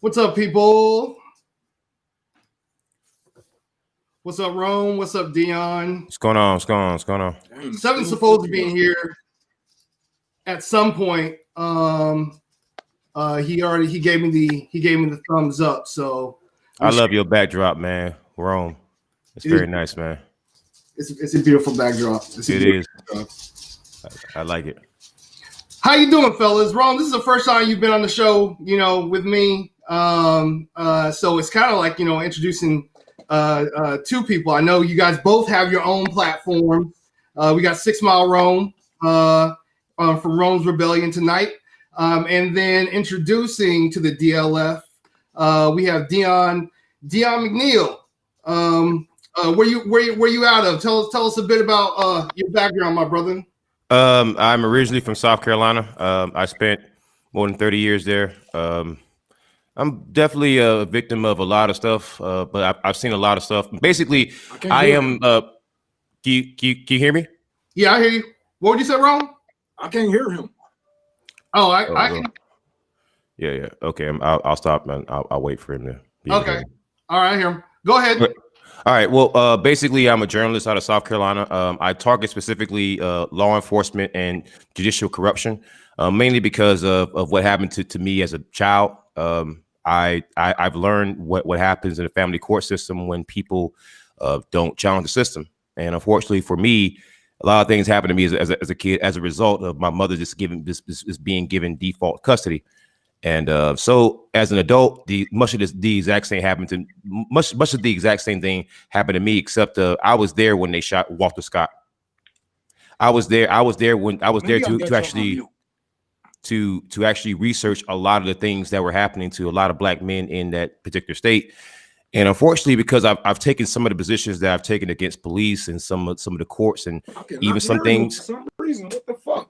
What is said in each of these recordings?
What's up, people? What's up, Rome? What's up, Dion? What's going on? What's going on? What's going on? Seven's supposed to be in here at some point. He gave me the thumbs up. So I love your backdrop, man. Rome. It's very nice, man. It's a beautiful backdrop. It is. I like it. How you doing, fellas? Rome, this is the first time you've been on the show, with me. So it's kind of like, introducing two people. I know you guys both have your own platform. We got 6 Mile Rome from Rome's Rebellion tonight. And then introducing to the DLF, we have Dion McNeil. Where you out of? Tell us a bit about your background, my brother. I'm originally from South Carolina. I spent more than 30 years there. I'm definitely a victim of a lot of stuff, but I've seen a lot of stuff. Basically, I am. Can you hear me? Yeah, I hear you. What would you say, Ron? I can't hear him. Oh, I can. Yeah. Okay, I'll stop, man. I'll wait for him to. Okay. All right, I hear him. Go ahead. All right. Well, basically, I'm a journalist out of South Carolina. I target specifically law enforcement and judicial corruption, mainly because of what happened to me as a child. I've learned what happens in the family court system when people don't challenge the system, and unfortunately for me, a lot of things happen to me as a kid as a result of my mother just being given default custody. And so, as an adult, much of the exact same thing happened to me. Except I was there when they shot Walter Scott. I was there to actually research a lot of the things that were happening to a lot of black men in that particular state. And unfortunately, because I've taken some of the positions that I've taken against police and some of the courts, and even some things. For some reason, what the fuck?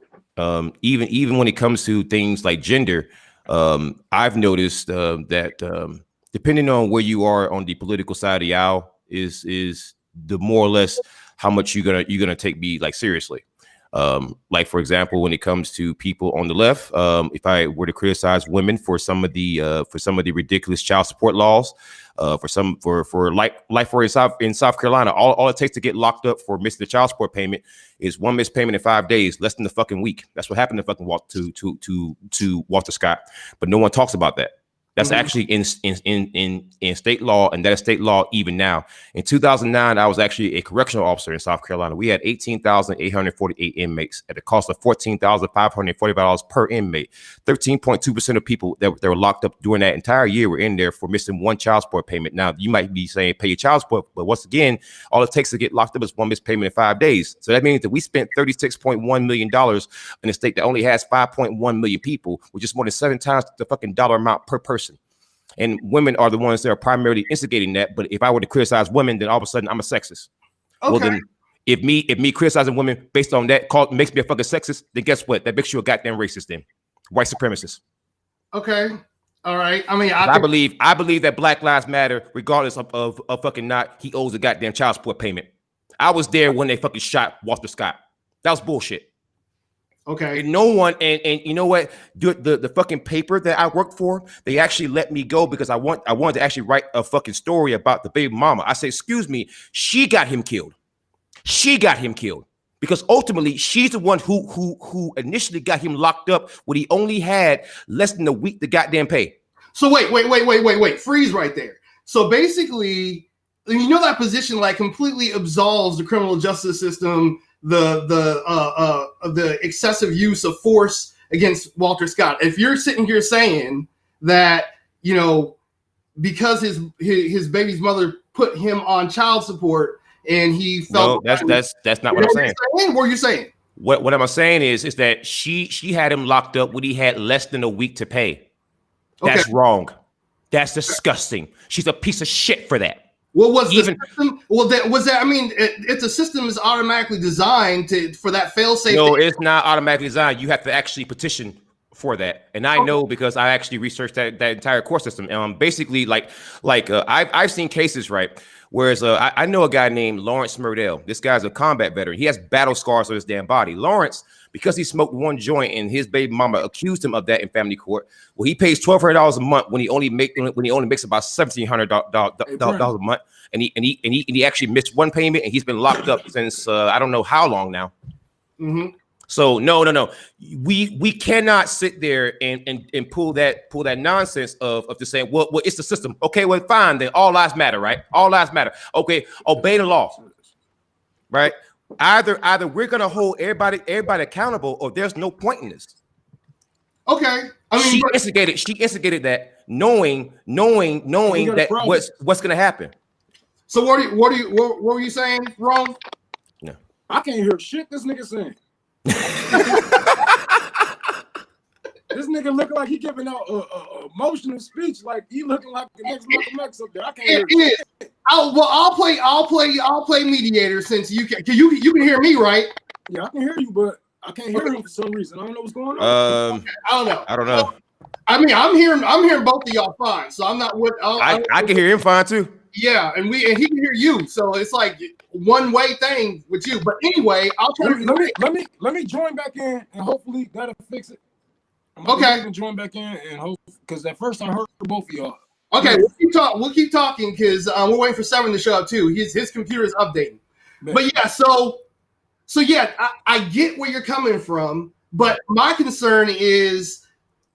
Even when it comes to things like gender. I've noticed that depending on where you are on the political side of the aisle is the more or less how much you're gonna take me like seriously. Like, for example, when it comes to people on the left, if I were to criticize women for some of the ridiculous child support laws, for in South Carolina, all it takes to get locked up for missing the child support payment is one missed payment in 5 days, less than a fucking week. That's what happened to fucking Walter Scott, but no one talks about that. That's actually in state law, and that is state law even now. In 2009, I was actually a correctional officer in South Carolina. We had 18,848 inmates at the cost of $14,545 per inmate. 13.2% of people that were locked up during that entire year were in there for missing one child support payment. Now, you might be saying pay your child support, but once again, all it takes to get locked up is one missed payment in 5 days. So that means that we spent $36.1 million in a state that only has 5.1 million people, which is more than 7 times the fucking dollar amount per person. And women are the ones that are primarily instigating that. But if I were to criticize women, then all of a sudden I'm a sexist. Okay. Well, then if me criticizing women based on that makes me a fucking sexist, then guess what? That makes you a goddamn racist then. White supremacist. Okay. All right. I mean, I believe that Black Lives Matter, regardless of fucking not, he owes a goddamn child support payment. I was there when they fucking shot Walter Scott. That was bullshit. Okay. And no one, and you know what? The fucking paper that I worked for, they actually let me go because I wanted to actually write a fucking story about the baby mama. I said, excuse me, she got him killed. She got him killed because ultimately she's the one who initially got him locked up when he only had less than a week to goddamn pay. So wait, freeze right there. So basically, that position like completely absolves the criminal justice system. The excessive use of force against Walter Scott. If you're sitting here saying that, because his baby's mother put him on child support and he felt that's not what I'm saying. What are you saying? What am I saying is that she had him locked up when he had less than a week to pay. That's wrong. That's disgusting. She's a piece of shit for that. What was the system? Well, it's a system is automatically designed for that fail-safe. No, it's not automatically designed. You have to actually petition for that, and I know because I actually researched that entire court system. Basically, I've seen cases, right? Whereas I know a guy named Lawrence Murdell. This guy's a combat veteran. He has battle scars on his damn body. Lawrence, because he smoked one joint and his baby mama accused him of that in family court. Well, he pays $1,200 a month when he only makes about $1,700 a month, and he actually missed one payment, and he's been locked up since I don't know how long now. Mm-hmm. So no, we cannot sit there and pull that nonsense of just saying, well, it's the system. Okay, well, fine, then all lives matter, right? All lives matter. Okay, obey the law, right? Either we're gonna hold everybody accountable, or there's no point in this. Okay, I mean, she instigated that, knowing that what's gonna happen. So what were you saying, Ron? No, I can't hear shit this nigga saying. This nigga looking like he giving out a emotional speech, like he looking like the next Malcolm X up there. I can't hear shit. I'll play mediator, since you can hear me, right? Yeah, I can hear you, but I can't hear him for some reason. I don't know what's going on. I don't know. I don't know. I mean, I'm hearing both of y'all fine, so I'm not what I can hear him fine too. Yeah, and he can hear you, so it's like one way thing with you. But anyway, I'll try. Let me join back in, and hopefully that'll fix it. Okay. Join back in and hope, because at first I heard both of y'all. Okay, we'll keep talking because we're waiting for Seven to show up too. His computer is updating. But yeah, so yeah, I get where you're coming from, but my concern is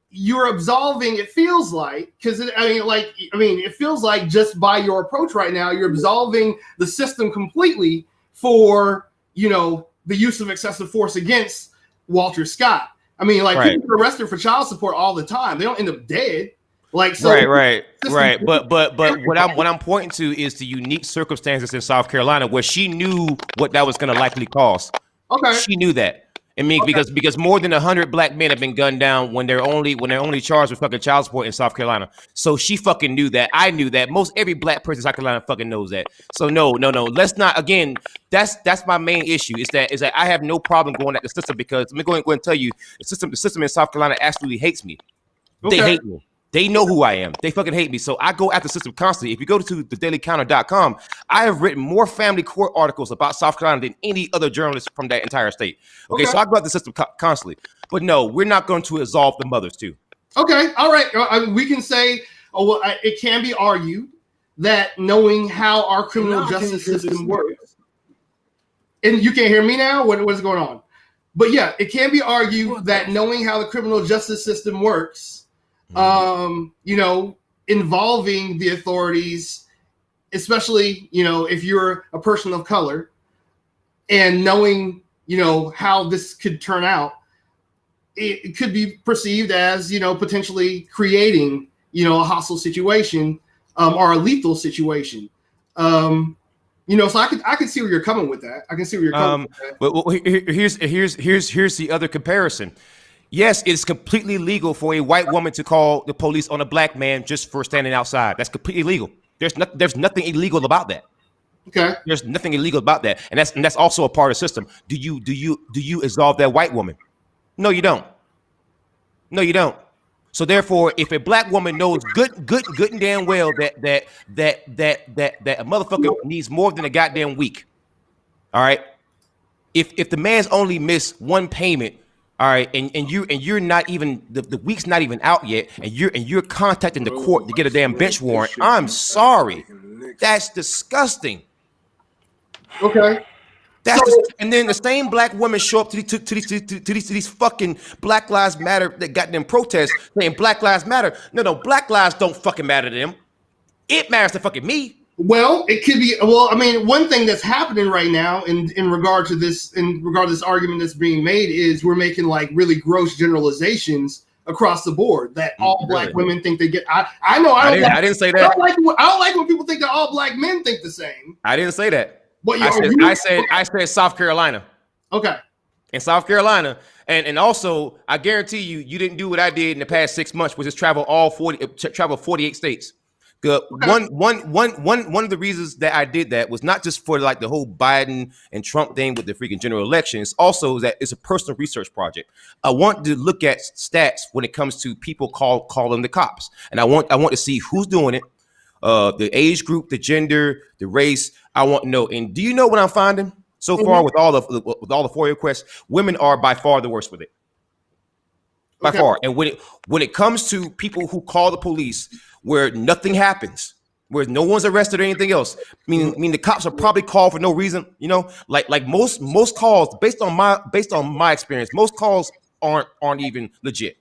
you're absolving. It feels like, because it feels like just by your approach right now, you're absolving the system completely for the use of excessive force against Walter Scott. I mean, like, people get arrested for child support all the time. They don't end up dead. Like, so right. But what I'm pointing to is the unique circumstances in South Carolina where she knew what that was going to likely cost. Okay, she knew that. I mean, because more than 100 black men have been gunned down when they're only charged with fucking child support in South Carolina. So she fucking knew that. I knew that. Most every black person in South Carolina fucking knows that. So no. Let's not. Again, that's my main issue. Is that I have no problem going at the system, because let me go and tell you, the system in South Carolina absolutely hates me. Okay. They hate me. They know who I am. They fucking hate me. So I go at the system constantly. If you go to thedailycounter.com, I have written more family court articles about South Carolina than any other journalist from that entire state. Okay. So I go at the system constantly. But no, we're not going to absolve the mothers too. Okay. All right. We can say, it can be argued that knowing how our criminal justice system works, and you can't hear me now? What is going on? But yeah, it can be argued that knowing how the criminal justice system works, involving the authorities, especially, if you're a person of color, and knowing, how this could turn out, it could be perceived as, potentially creating, a hostile situation, or a lethal situation. So I can see where you're coming with that. I can see where you're coming with that. Well, here's the other comparison. Yes, it's completely legal for a white woman to call the police on a black man just for standing outside. That's completely legal. There's nothing illegal about that. Okay. There's nothing illegal about that, and that's also a part of the system. Do you absolve that white woman? No, you don't. No, you don't. So therefore, if a black woman knows good and damn well that a motherfucker needs more than a goddamn week, all right. If the man's only missed one payment. All right, and you're not even the week's not even out yet, and you're contacting the court to get a damn bench warrant. I'm sorry, that's disgusting. Okay, and then the same black women show up to these fucking Black Lives Matter that got them protests saying Black Lives Matter. No, Black lives don't fucking matter to them. It matters to fucking me. Well, it could be. Well, I mean, one thing that's happening right now in regard to this argument that's being made is we're making like really gross generalizations across the board that all black women think they get. I know. I didn't say that. I don't like when people think that all black men think the same. I didn't say that. What I said South Carolina. Okay. In South Carolina, and also I guarantee you didn't do what I did in the past 6 months, which is travel 48 states. Good. Okay. One of the reasons that I did that was not just for like the whole Biden and Trump thing with the freaking general election. It's also that it's a personal research project. I want to look at stats when it comes to people calling the cops, and I want to see who's doing it, the age group, the gender, the race. I want to know. And do you know what I'm finding? So far, with all the FOIA requests, women are by far the worst with it. By far. And when it comes to people who call the police where nothing happens, where no one's arrested or anything else, I mean the cops are probably called for no reason, you know, like most calls based on my experience, most calls aren't even legit.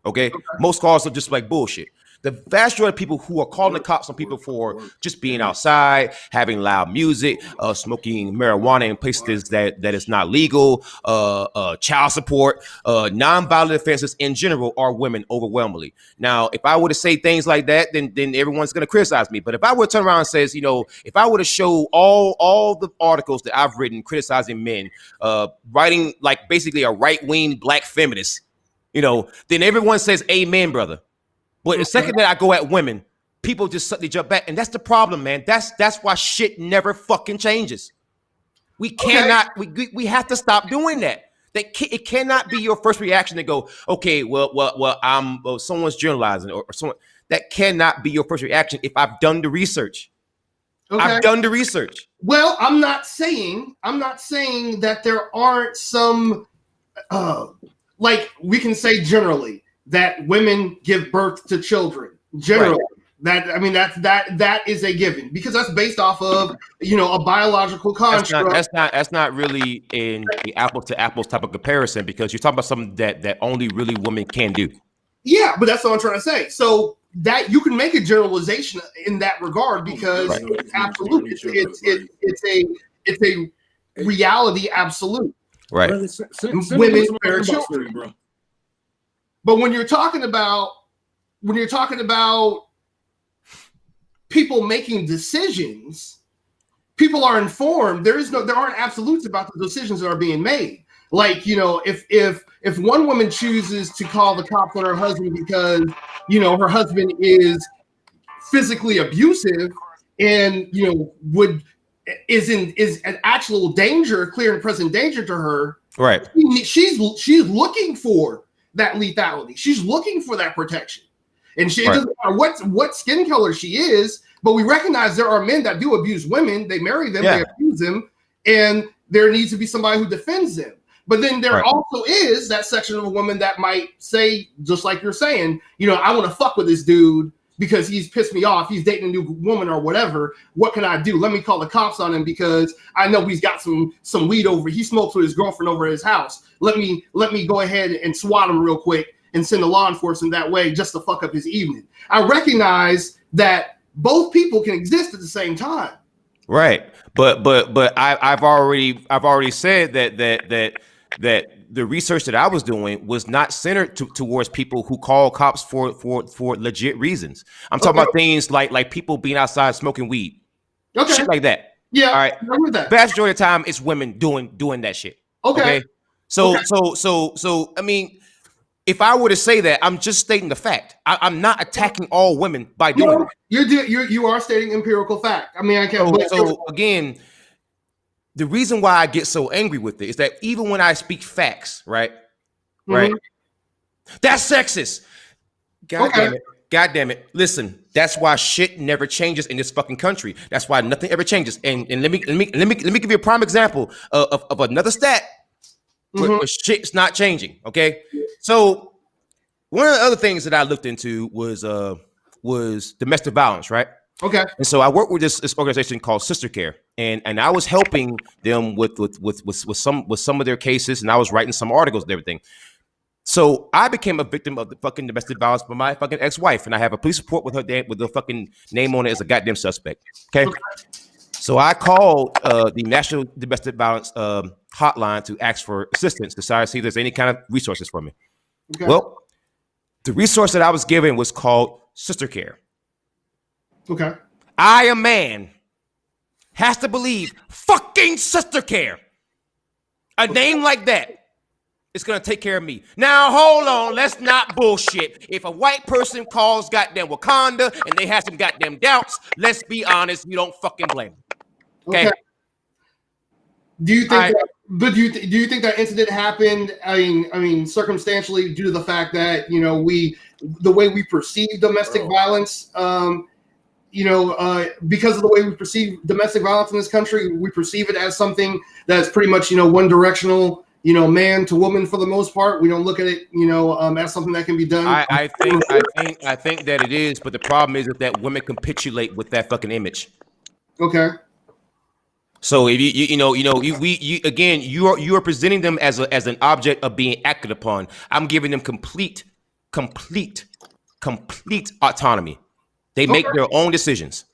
Okay, most calls are just like bullshit. The vast majority of people who are calling the cops on people for just being outside, having loud music, smoking marijuana in places that is not legal, child support, nonviolent offenses in general are women overwhelmingly. Now, if I were to say things like that, then everyone's going to criticize me. But if I were to turn around and says, you know, if I were to show all the articles that I've written criticizing men, writing like basically a right-wing black feminist, you know, then everyone says, amen, brother. But the second that I go at women, people just suddenly jump back. And that's the problem, man. That's why shit never fucking changes. We cannot, we have to stop doing that. It cannot be your first reaction to go, okay, well, someone's generalizing or someone. That cannot be your first reaction if I've done the research. Okay. I've done the research. Well, I'm not saying that there aren't some, like we can say generally, that women give birth to children generally. Right. That is a given because that's based off of, you know, a biological construct. That's not really in the apples to apples type of comparison because you're talking about something that only really women can do. Yeah, but that's what I'm trying to say. So that you can make a generalization in that regard because it's absolute. It's a reality absolute. Right. Women bear children, bro. But when you're talking about people making decisions, people are informed. There aren't absolutes about the decisions that are being made. Like, you know, if one woman chooses to call the cops on her husband because, you know, her husband is physically abusive and, you know, is an actual danger, clear and present danger to her. Right. She's looking for that lethality. She's looking for that protection. And it doesn't matter what skin color she is, but we recognize there are men that do abuse women. They marry them, they abuse them, and there needs to be somebody who defends them. But then there also is that section of a woman that might say, just like you're saying, you know, I want to fuck with this dude because he's pissed me off. He's dating a new woman or whatever. What can I do? Let me call the cops on him because I know he's got some weed over. He smokes with his girlfriend over at his house. Let me go ahead and swat him real quick and send the law enforcement that way just to fuck up his evening. I recognize that both people can exist at the same time. Right. But I've already said that the research that I was doing was not centered towards people who call cops for legit reasons. I'm talking about things like people being outside smoking weed, shit like that. Yeah, all right. I remember that. Vast majority of the time, it's women doing that shit. Okay. So I mean, if I were to say that, I'm just stating the fact. I'm not attacking all women by doing that. You are stating empirical fact. I mean, I can't. So again, the reason why I get so angry with it is that even when I speak facts, right, that's sexist. God damn it. Listen, that's why shit never changes in this fucking country. That's why nothing ever changes. And let me give you a prime example of another stat where shit's not changing. Okay, so one of the other things that I looked into was domestic violence, right? Okay. And so I work with this organization called Sister Care, and I was helping them with some of their cases, and I was writing some articles and everything. So I became a victim of the fucking domestic violence by my fucking ex-wife, and I have a police report with her with the fucking name on it as a goddamn suspect. Okay. So I called the National Domestic Violence hotline to ask for assistance to try to see if there's any kind of resources for me. Okay. Well, the resource that I was given was called Sister Care. Okay. I, a man, has to believe fucking Sister Care. A name like that is going to take care of me. Now, hold on. Let's not bullshit. If a white person calls goddamn Wakanda and they have some goddamn doubts, let's be honest, you don't fucking blame them. Okay. Do you think do you think that incident happened? I mean, circumstantially, due to the fact that, you know, the way we perceive domestic violence, because of the way we perceive domestic violence in this country, we perceive it as something that's pretty much, one directional, man to woman for the most part. We don't look at it, as something that can be done. I think that it is, but the problem is that women capitulate with that fucking image. Okay. So if you are presenting them as an object of being acted upon. I'm giving them complete autonomy. They make their own decisions.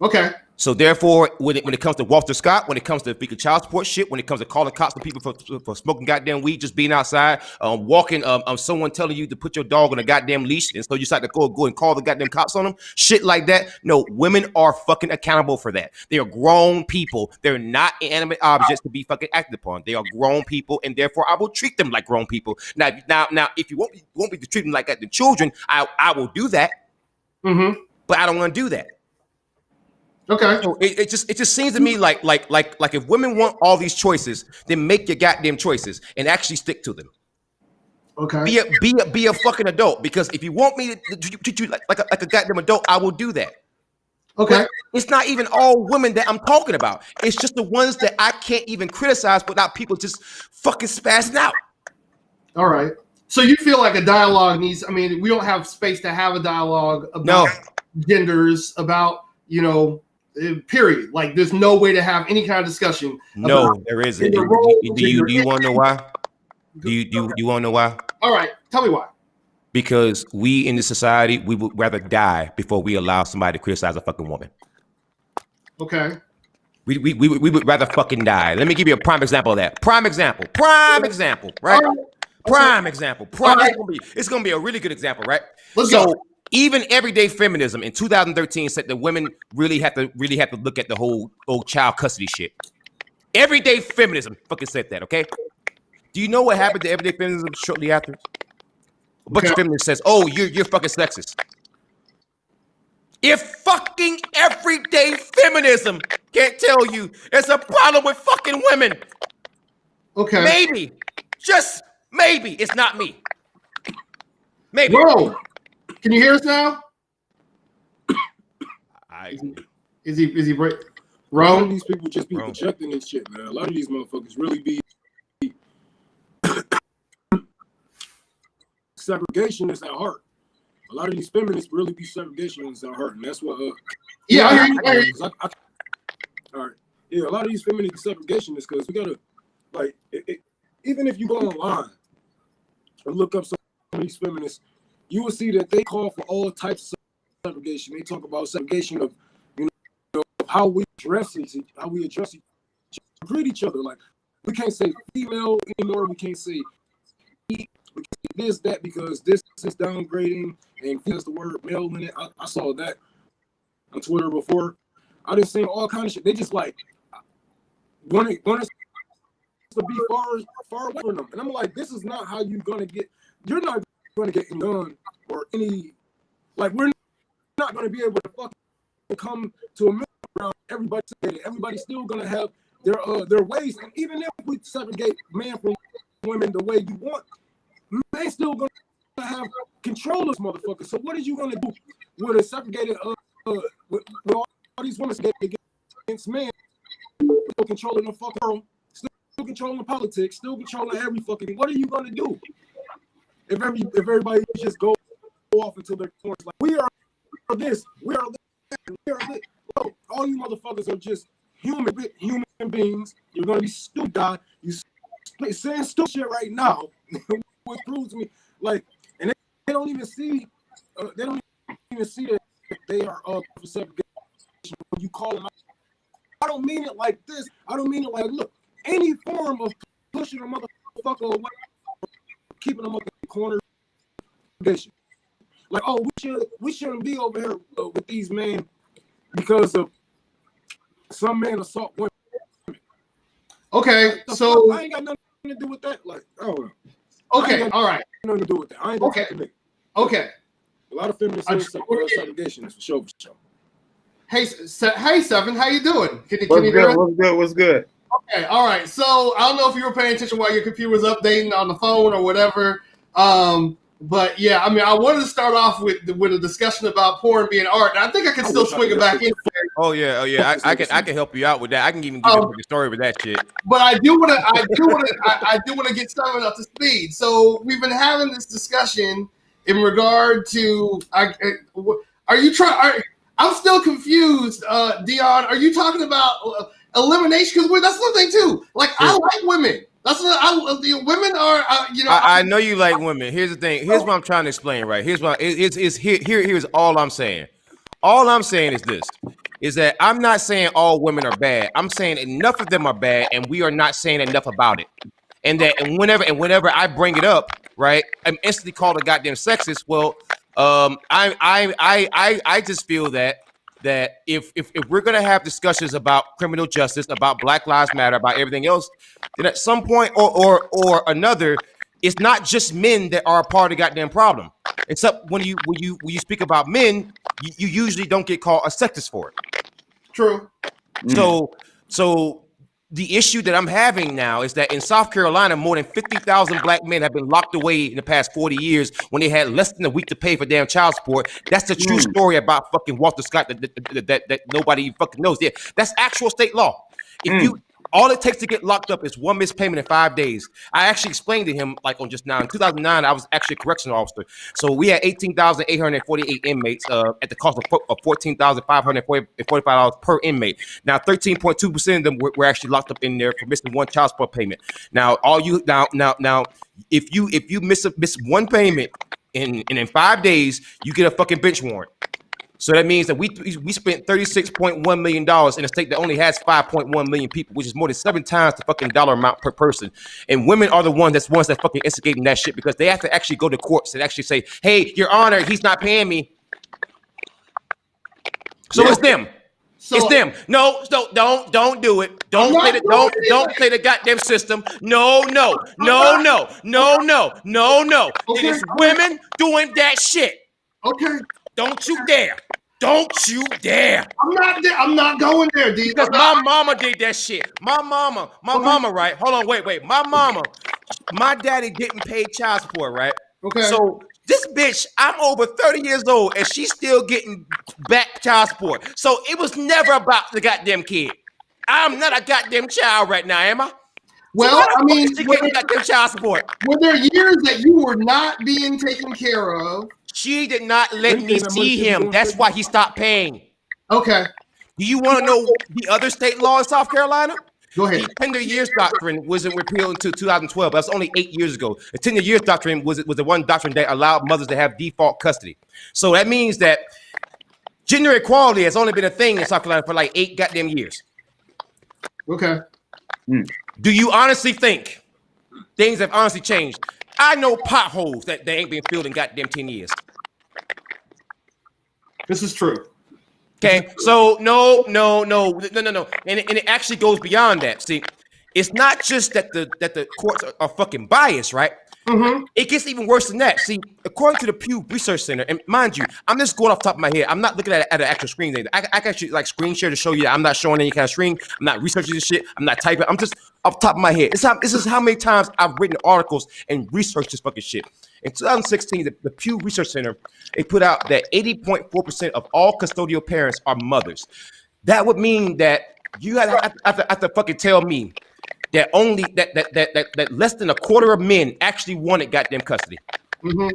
Okay. So therefore, when it comes to Walter Scott, when it comes to freaking child support shit, when it comes to calling cops to people for smoking goddamn weed, just being outside, walking, someone telling you to put your dog on a goddamn leash, and so you decide to go and call the goddamn cops on them, shit like that. No, women are fucking accountable for that. They are grown people. They're not inanimate objects to be fucking acted upon. They are grown people, and therefore I will treat them like grown people. Now, if you want me to treat them like the children, I will do that. Mm-hmm. But I don't want to do that. Okay. So it just seems to me like if women want all these choices, then make your goddamn choices and actually stick to them. Okay. Be a fucking adult, because if you want me to treat you like a goddamn adult, I will do that. Okay. But it's not even all women that I'm talking about. It's just the ones that I can't even criticize without people just fucking spazzing out. All right. So you feel like a dialogue needs, we don't have space to have a dialogue about genders, about, period. Like there's no way to have any kind of discussion. No, there isn't. Do you want to know why? Do you want to know why? All right. Tell me why. Because we in this society, we would rather die before we allow somebody to criticize a fucking woman. Okay. We would rather fucking die. Let me give you a prime example of that. Prime example, right? Prime example. It's gonna be a really good example, right? Let's go. Even everyday feminism in 2013 said that women really have to look at the whole old child custody shit. Everyday feminism fucking said that, okay? Do you know what happened to everyday feminism shortly after? A bunch of feminists says, "Oh, you're fucking sexist." If fucking everyday feminism can't tell you there's a problem with fucking women, okay, maybe, just maybe, it's not me. Maybe. Bro, can you hear us now? Is he break? A lot of these people just be projecting this shit, man. A lot of these motherfuckers really be segregationists at heart. A lot of these feminists really be segregationists at heart, and that's what. Yeah, I hear you. All right. Yeah, a lot of these feminists are segregationists because we gotta, like, even if you go online and look up some of these feminists, you will see that they call for all types of segregation. They talk about segregation of, how we address each greet each other. Like, we can't say female anymore. We can't say this, that, because this is downgrading and has the word male in it. I saw that on Twitter before. I just seen all kind of shit. They just like want us to be far away from them. And I'm like, this is not how you're not gonna get done or any, like, we're not gonna be able to fucking come to a middle ground. Everybody's still gonna have their ways. And even if we segregate man from women the way you want, they still gonna have control of this motherfucker. So what are you gonna do with a segregated with all these women against men, still controlling the fucking world, still controlling the politics, still controlling every fucking? What are you gonna do if everybody just go off into their corners like we are this, we are that, we are that? Bro, all you motherfuckers are just human beings. You're gonna be stupid, God. You saying stupid shit right now. What proves to me, like, and they don't even see that they are for segregation. When you call them out, I don't mean it like this. I don't mean it like, look, any form of pushing a motherfucker away, keeping them up in the corner. Like, oh, we shouldn't be over here with these men because of some men assault women. Okay, so I ain't got nothing to do with that. Like, oh. Okay, all right. Nothing to do with that. I ain't gonna take it. Okay. A lot of feminists say segregation is for sure. Hey, Stephen, how you doing? Can you What's good? Okay, all right. So I don't know if you were paying attention while your computer was updating on the phone or whatever. But yeah, I mean, I wanted to start off with a discussion about porn being art, and I think I can still swing it back in. Oh yeah. I can help you out with that. I can even give you a story with that shit. But I do want to get someone up to speed. So we've been having this discussion in regard to. Are you trying? I'm still confused, Dion. Are you talking about elimination? Because that's the thing too. Like I like women. That's what women are. I know you like women. Here's the thing. Here's what I'm trying to explain. Right. Here's what here's all I'm saying. All I'm saying is this: is that I'm not saying all women are bad. I'm saying enough of them are bad, and we are not saying enough about it. And whenever I bring it up, right, I'm instantly called a goddamn sexist. Well, I just feel that if we're gonna have discussions about criminal justice, about Black Lives Matter, about everything else, then at some point or another, it's not just men that are a part of the goddamn problem. Except when you speak about men, you usually don't get called a sexist for it. True. So the issue that I'm having now is that in South Carolina, more than 50,000 black men have been locked away in the past 40 years when they had less than a week to pay for damn child support. That's the true story about fucking Walter Scott that nobody fucking knows. Yeah, that's actual state law. If you all it takes to get locked up is one missed payment in 5 days. I actually explained to him like on just now. In 2009, I was actually a correctional officer. So we had 18,848 inmates at the cost of $14,545 per inmate. Now, 13.2% of them were actually locked up in there for missing one child support payment. Now, if you miss one payment in 5 days, you get a fucking bench warrant. So that means that we spent $36.1 million in a state that only has 5.1 million people, which is more than 7 times the fucking dollar amount per person. And women are the ones that fucking instigating that shit because they have to actually go to courts and actually say, "Hey, Your Honor, he's not paying me." So it's them. It's them. No, don't do it. Don't play the goddamn system. No. Okay. It is women doing that shit. Okay. Don't you dare. Don't you dare. I'm not going there, D. Because my mama did that shit. My mama, right? Hold on, wait. My daddy didn't pay child support, right? Okay. So this bitch, I'm over 30 years old and she's still getting back child support. So it was never about the goddamn kid. I'm not a goddamn child right now, am I? Well, so I mean, she getting goddamn child support. Were there years that you were not being taken care of? She did not let me see him. That's why he stopped paying. Okay. Do you want to know the other state law in South Carolina? Go ahead. The tender years doctrine wasn't repealed until 2012. That's only 8 years ago. The tender years doctrine was the one doctrine that allowed mothers to have default custody. So that means that gender equality has only been a thing in South Carolina for like 8 goddamn years. Okay. Do you honestly think things have honestly changed? I know potholes that they ain't been filled in goddamn 10 years. This is true. Okay, so no, and it actually goes beyond that. See, it's not just that the courts are fucking biased, right? Mm-hmm. It gets even worse than that. See, according to the Pew Research Center, and mind you, I'm just going off the top of my head. I'm not looking at an actual screen. I can actually like screen share to show you that I'm not showing any kind of screen. I'm not researching this shit. I'm not typing. I'm just off the top of my head. This is how many times I've written articles and researched this fucking shit. In 2016, the Pew Research Center, they put out that 80.4% of all custodial parents are mothers. That would mean that you have to fucking tell me that only that less than a quarter of men actually wanted goddamn custody. Mm-hmm.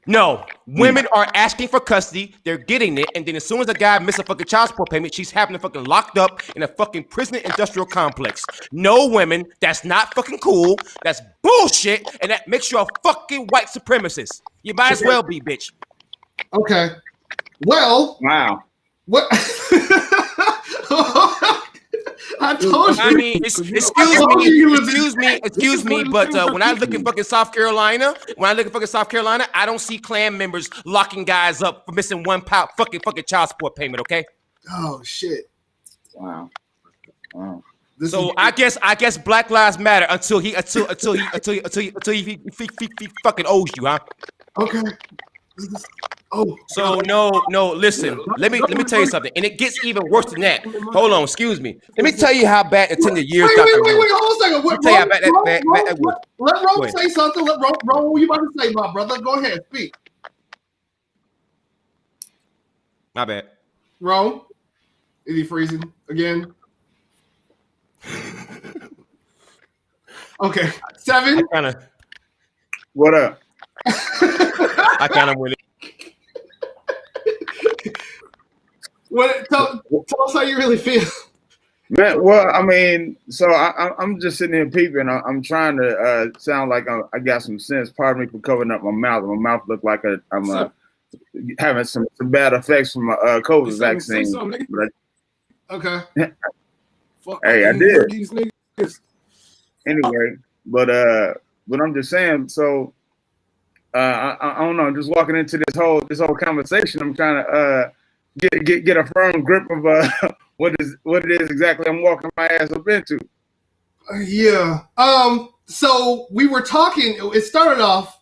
No, women are asking for custody, they're getting it, and then as soon as a guy misses a fucking child support payment, she's having to fucking locked up in a fucking prison industrial complex. No, women, that's not fucking cool. That's bullshit, and that makes you a fucking white supremacist. You might as well be, bitch. Okay. Well. Wow. What? I told you. I mean, excuse me, but when I look in fucking South Carolina, I don't see Klan members locking guys up for missing one fucking child support payment. Okay. Oh shit. Wow. So I guess Black Lives Matter until he fucking owes you, huh? Okay. Oh, So no, listen. Let me tell you something, and it gets even worse than that. Hold on, excuse me. Let me tell you how bad the tender years got. Wait, hold on a second. Let me tell you how bad that was. Let Rome say something. Let Rome, what you about to say, my brother? Go ahead, speak. My bad. Rome, is he freezing again? Okay, 7. What up? I kind of went. Tell us how you really feel. Man, well, I mean, so I'm just sitting here peeping. I'm trying to sound like I got some sense. Pardon me for covering up my mouth. My mouth look like I'm having some bad effects from my COVID vaccine. Okay. Hey, I did. Anyway, but I'm just saying. So I don't know. Just walking into this whole conversation, I'm trying to get a firm grip of what it is exactly I'm walking my ass up into. Yeah. So we were talking. It started off,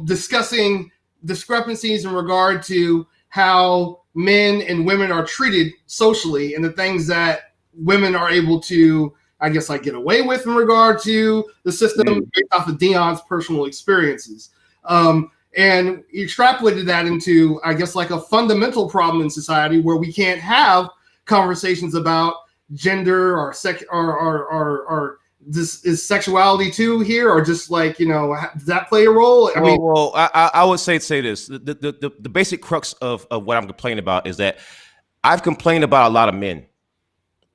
discussing discrepancies in regard to how men and women are treated socially, and the things that women are able to, I guess, like get away with in regard to the system based off of Dion's personal experiences. And he extrapolated that into, I guess, like a fundamental problem in society where we can't have conversations about gender or this is sexuality too here, or just like, does that play a role? I would say this. The basic crux of what I'm complaining about is that I've complained about a lot of men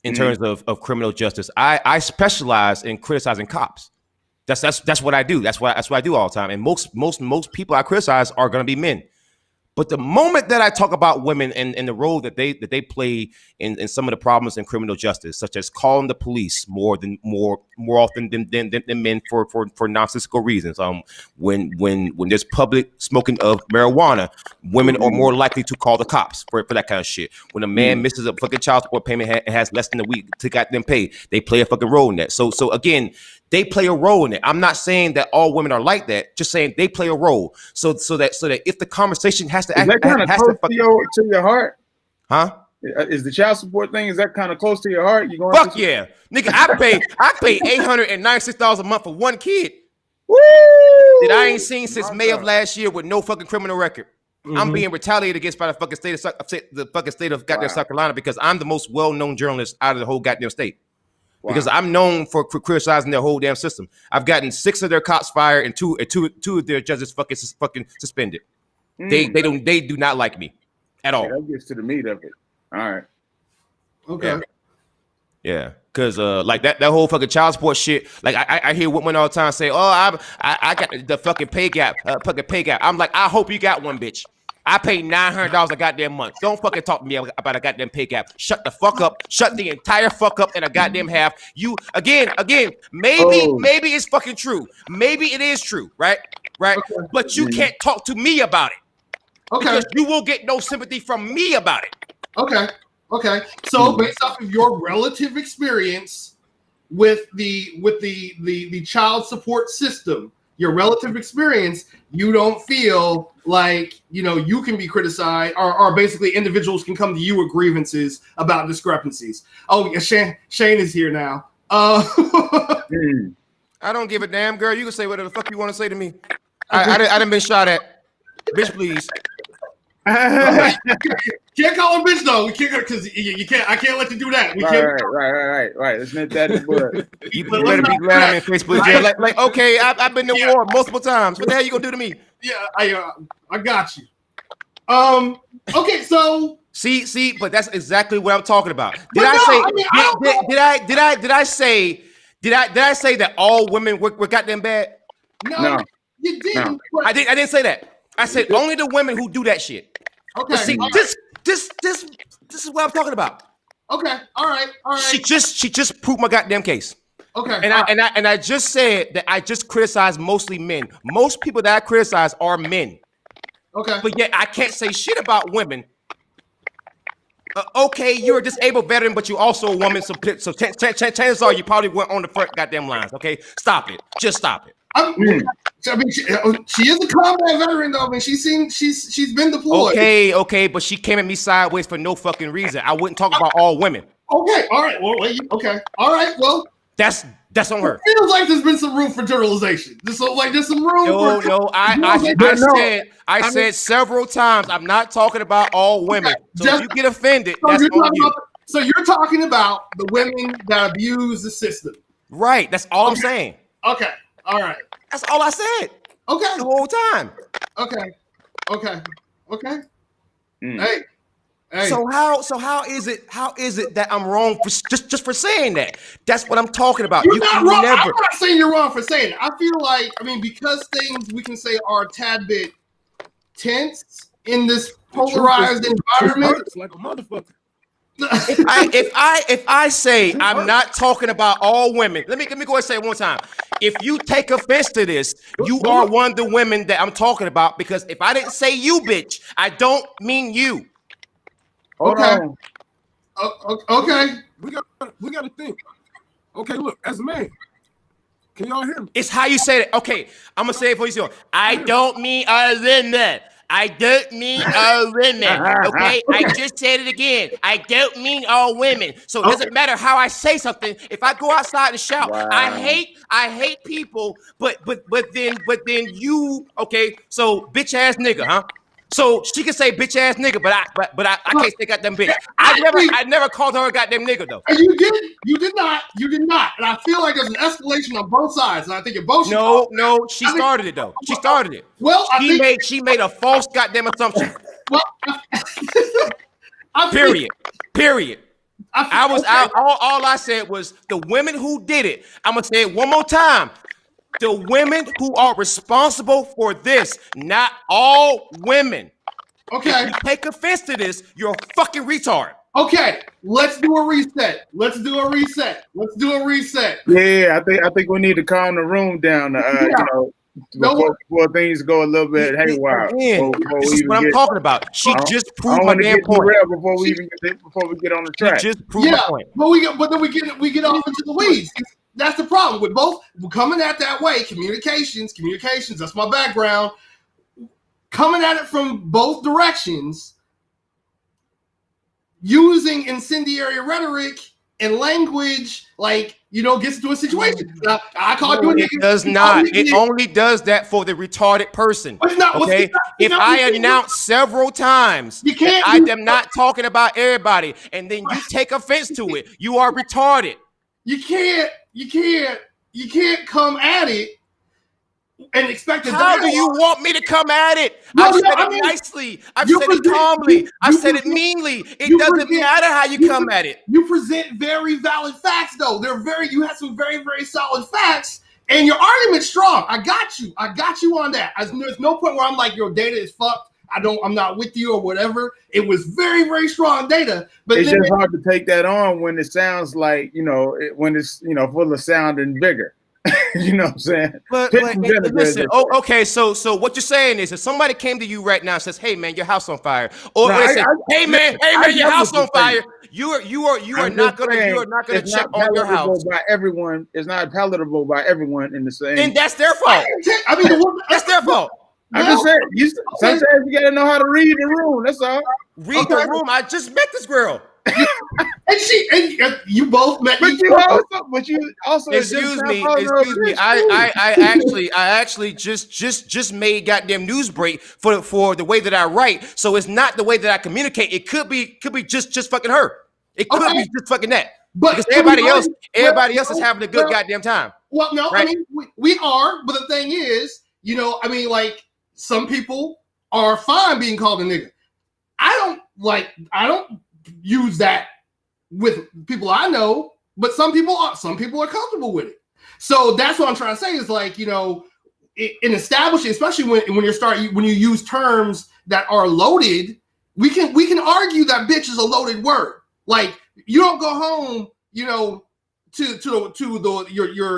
in terms of criminal justice. I specialize in criticizing cops. That's what I do. That's what I do all the time. And most people I criticize are going to be men. But the moment that I talk about women and the role that they play in some of the problems in criminal justice, such as calling the police more often than men for nonsensical reasons. When there's public smoking of marijuana, women are more likely to call the cops for that kind of shit. When a man misses a fucking child support payment and has less than a week to get them paid, they play a fucking role in that. So again, they play a role in it. I'm not saying that all women are like that. Just saying they play a role. So that if the conversation has to is that kind of close to your heart, huh? Is the child support thing? Is that kind of close to your heart? You going? Fuck yeah, nigga! I pay $896 a month for one kid Woo! that I ain't seen since May of last year with no fucking criminal record. I'm being retaliated against by the fucking state of goddamn South Carolina because I'm the most well-known journalist out of the whole goddamn state. Wow. Because I'm known for criticizing their whole damn system. I've gotten 6 of their cops fired and two of their judges fucking suspended. They do not like me at all. Yeah, that gets to the meat of it. All right. Okay. Yeah. Cause like that whole fucking child support shit. Like I hear women all the time say, "Oh, I got the fucking pay gap, I'm like, I hope you got one, bitch. I pay $900 a goddamn month. Don't fucking talk to me about a goddamn pay gap. Shut the fuck up. Shut the entire fuck up in a goddamn half. You again. Maybe it's fucking true. Maybe it is true, right? Okay. But you can't talk to me about it. Okay. Because you will get no sympathy from me about it. Okay. So based off of your relative experience with the child support system, your relative experience, you don't feel like, you can be criticized or basically individuals can come to you with grievances about discrepancies. Oh, Shane is here now. I don't give a damn, girl. You can say whatever the fuck you want to say to me. I done been shot at. Bitch, please. Can't call her bitch though. We can't because you can't. I can't let you do that. Right. Let's nip that in the bud. You better be glad I'm in Facebook jail. Like okay, I've been to war multiple times. What the hell you gonna do to me? Yeah, I got you. Okay, so see, but that's exactly what I'm talking about. Did I say that all women were goddamn bad? No. You didn't. No. I didn't say that. I said only the women who do that shit. Okay. See, this is what I'm talking about. Okay. All right. She just proved my goddamn case. Okay. And I just said that I just criticize mostly men. Most people that I criticize are men. Okay. But yet I can't say shit about women Okay, you're a disabled veteran, but you're also a woman. So chances are you probably weren't on the front goddamn lines. Okay, stop it. Just stop it. I mean, she is a combat veteran though. I mean, she's been deployed. Okay, but she came at me sideways for no fucking reason. I wouldn't talk about all women. Okay, all right. Well, okay, all right. Well, that's on her. It feels like there's been some room for generalization. There's some room. No. I said several times. I'm not talking about all women. So if you get offended, that's on you. So you're talking about the women that abuse the system, right? That's all I'm saying. Okay. All right. That's all I said. Okay. The whole time. Okay. Hey. So how is it that I'm wrong for just for saying that? That's what I'm talking about. You're not wrong. I'm not saying you're wrong for saying it. I feel like, I mean, because things we can say are a tad bit tense in this polarized environment. It's like a motherfucker. If I say I'm not talking about all women, let me go ahead and say it one time. If you take offense to this, you are one of the women that I'm talking about, because if I didn't say you, bitch, I don't mean you. Okay. We got to think. Okay, look, as a man, can y'all hear me? It's how you say it. Okay, I'm gonna say it for you. I don't mean all women. I don't mean all women. Okay, I just said it again. I don't mean all women. So it doesn't matter how I say something. If I go outside and shout, wow, I hate people, but then you, okay, so bitch ass nigga, huh? So she can say bitch ass nigga, but I can't say goddamn bitch. I never called her a goddamn nigga though. And you did not, and I feel like there's an escalation on both sides, and I think you're both. No, she started it though. She started it. Well, she made a false goddamn assumption. Well, Period. All I said was the women who did it. I'm gonna say it one more time. The women who are responsible for this, not all women. Okay. If you take offense to this, you're a fucking retard. Okay, let's do a reset. Yeah, I think we need to calm the room down. Before things go a little bit haywire. This is what I'm talking about. She just proved my damn point. Before we get on the track. She just proved my point. But then we get off into the weeds. That's the problem with both coming at that way. Communications. That's my background. Coming at it from both directions, using incendiary rhetoric and language, gets into a situation. I call you a nigga. It does not. It only does that for the retarded person. Okay. If I announce several times, you can't. I am not talking about everybody, and then you take offense to it, you are retarded. You can't come at it and expect it. How do you want me to come at it? I've said it nicely. I've said it calmly. I've said it meanly. It doesn't matter how you come at it. You present very valid facts, though. You have some very, very solid facts, and your argument's strong. I got you on that. There's no point where I'm like, your data is fucked. I'm not with you or whatever. It was very, very strong data, but it's just hard to take that on when it sounds like, when it's, full of sound and vigor. You know what I'm saying? But listen, okay, so what you're saying is if somebody came to you right now and says, "Hey man, your house on fire," or they say, "Hey man, your house on fire," you are not gonna check on your house. By everyone, it's not palatable by everyone in the same. And that's their fault. That's their fault. I'm just saying, sometimes you gotta know how to read the room. That's all. Read the room. I just met this girl. and you both met. But you also. Excuse me. I actually just made goddamn Newsbreak for the way that I write. So it's not the way that I communicate. It could be just fucking her. It could be just fucking that. But because everybody else is having a good goddamn time. Well, no, right? I mean we are. But the thing is, some people are fine being called a nigga. I don't use that with people I know, but some people are comfortable with it. So that's what I'm trying to say is in establishing, especially when you use terms that are loaded, we can argue that bitch is a loaded word. Like you don't go home, to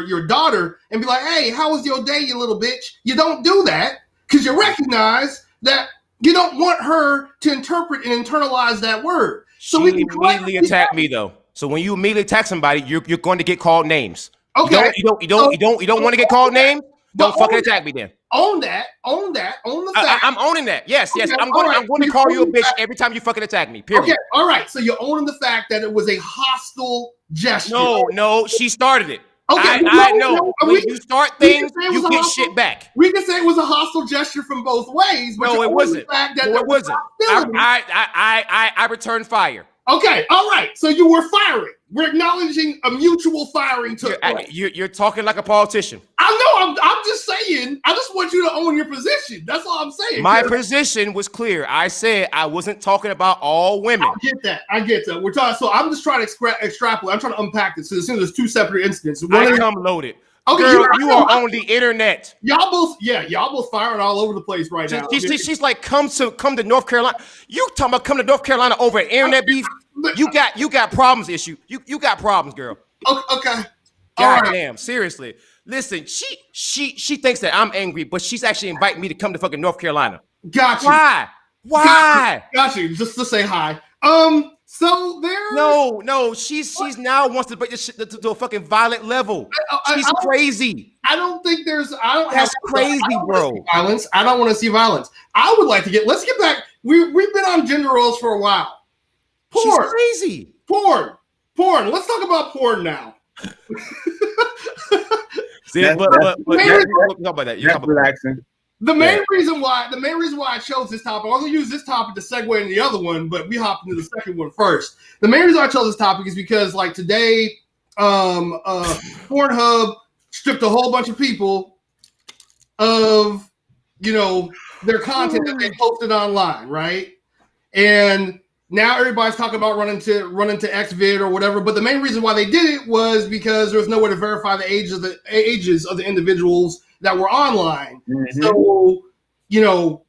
your daughter and be like, "Hey, how was your day, you little bitch?" You don't do that because you recognize that You don't want her to interpret and internalize that word. So she we can immediately attack me though. So when you immediately attack somebody, you're going to get called names. Okay. You don't want to get called names. Don't fucking attack me then. Own the fact. I'm owning that. Yes. Okay, I'm going to call you a bitch every time you fucking attack me. Period. Okay, all right. So you're owning the fact that it was a hostile gesture. No, she started it. Okay, I know. When you start things, you get shit back. We can say it was a hostile gesture from both ways. But No, it wasn't. It wasn't. I returned fire. Okay, all right. So you were firing. We're acknowledging a mutual firing took place. You're talking like a politician. I know. I'm just saying. I just want you to own your position. That's all I'm saying. My position was clear. I said I wasn't talking about all women. I get that. We're talking. So I'm just trying to extrapolate. I'm trying to unpack this. So as soon as there's two separate incidents. I come loaded. Okay, girl, you are on the internet. Y'all both firing all over the place right now. She's like, come to North Carolina. You talking about come to North Carolina over an internet beef? You got problems, issue. You got problems, girl. Okay. God damn, seriously. Listen, she thinks that I'm angry, but she's actually inviting me to come to fucking North Carolina. Got you. Why? Got you. Just to say hi. So there. No. She's now wants to break this shit to a fucking violent level. She's crazy. I don't think there's. That's crazy, bro. Violence. I don't want to see violence. I would like to get. Let's get back. We've been on gender roles for a while. Porn. She's crazy. Porn. Let's talk about porn now. See, but talk about that. That's relaxing. The main reason why I chose this topic, I'm going to use this topic to segue into the other one, but we hopped into the second one first. The main reason I chose this topic is because, like, today, Pornhub stripped a whole bunch of people of, their content that they posted online, right? And now everybody's talking about running to XVid or whatever. But the main reason why they did it was because there was no way to verify the ages of the individuals that were online. Mm-hmm. So,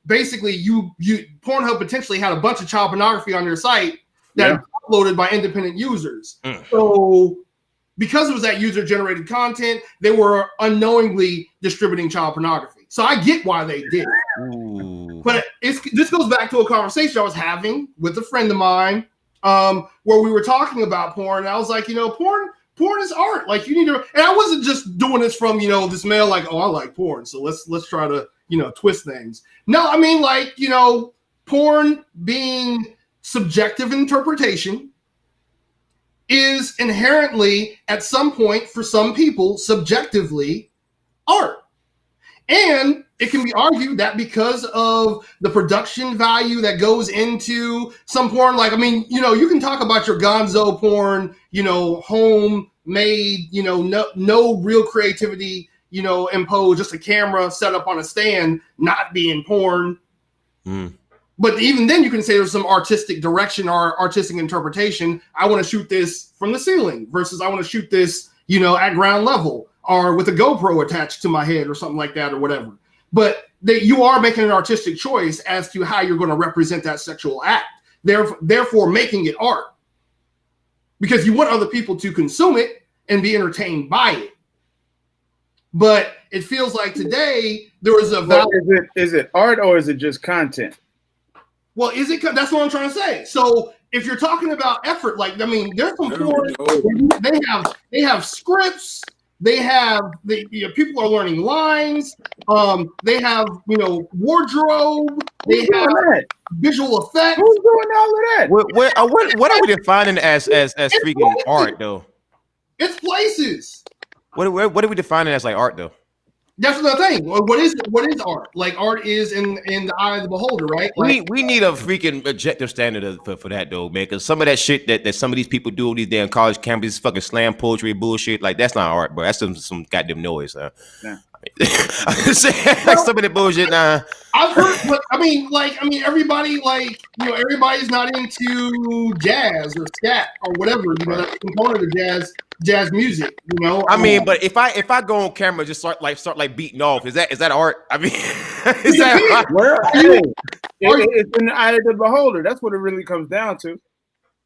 basically you Pornhub potentially had a bunch of child pornography on their site that was uploaded by independent users. So because it was that user generated content, they were unknowingly distributing child pornography. So I get why they did it. But this goes back to a conversation I was having with a friend of mine where we were talking about porn. And I was like, porn is art. Like, you need to, and I wasn't just doing this from, this male, like, oh, I like porn, so let's try to, twist things. No, I mean, like, porn being subjective interpretation is inherently, at some point, for some people, subjectively art. And it can be argued that because of the production value that goes into some porn, like, I mean, you can talk about your gonzo porn, homemade, no real creativity, imposed, just a camera set up on a stand, not being porn. But even then you can say there's some artistic direction or artistic interpretation. I want to shoot this from the ceiling versus I want to shoot this, at ground level or with a GoPro attached to my head or something like that or whatever. But you are making an artistic choice as to how you're going to represent that sexual act, therefore making it art. Because you want other people to consume it and be entertained by it. But it feels like today there was a value. Is it art or is it just content? Well, that's what I'm trying to say. So if you're talking about effort, like, I mean, there's some porn, they have scripts, they have people are learning lines, they have wardrobe, they have visual effects. Who's doing all of that? What are we defining as freaking places. Art though? It's places. What are we defining as like art though? That's the thing. What is art? Like, art is in the eye of the beholder, right? Like, we need a freaking objective standard for that though, man. Because some of that shit that some of these people do on these damn college campuses, fucking slam poetry bullshit, like that's not art, bro. That's some goddamn noise. Yeah. I'm saying, like some of the bullshit now. I've heard, but I mean, everybody, everybody's not into jazz or scat or whatever, that's a component of jazz music, I mean, but if I go on camera and just start beating off, is that art? I mean, is that art? Well, it's in the eye of the beholder. That's what it really comes down to.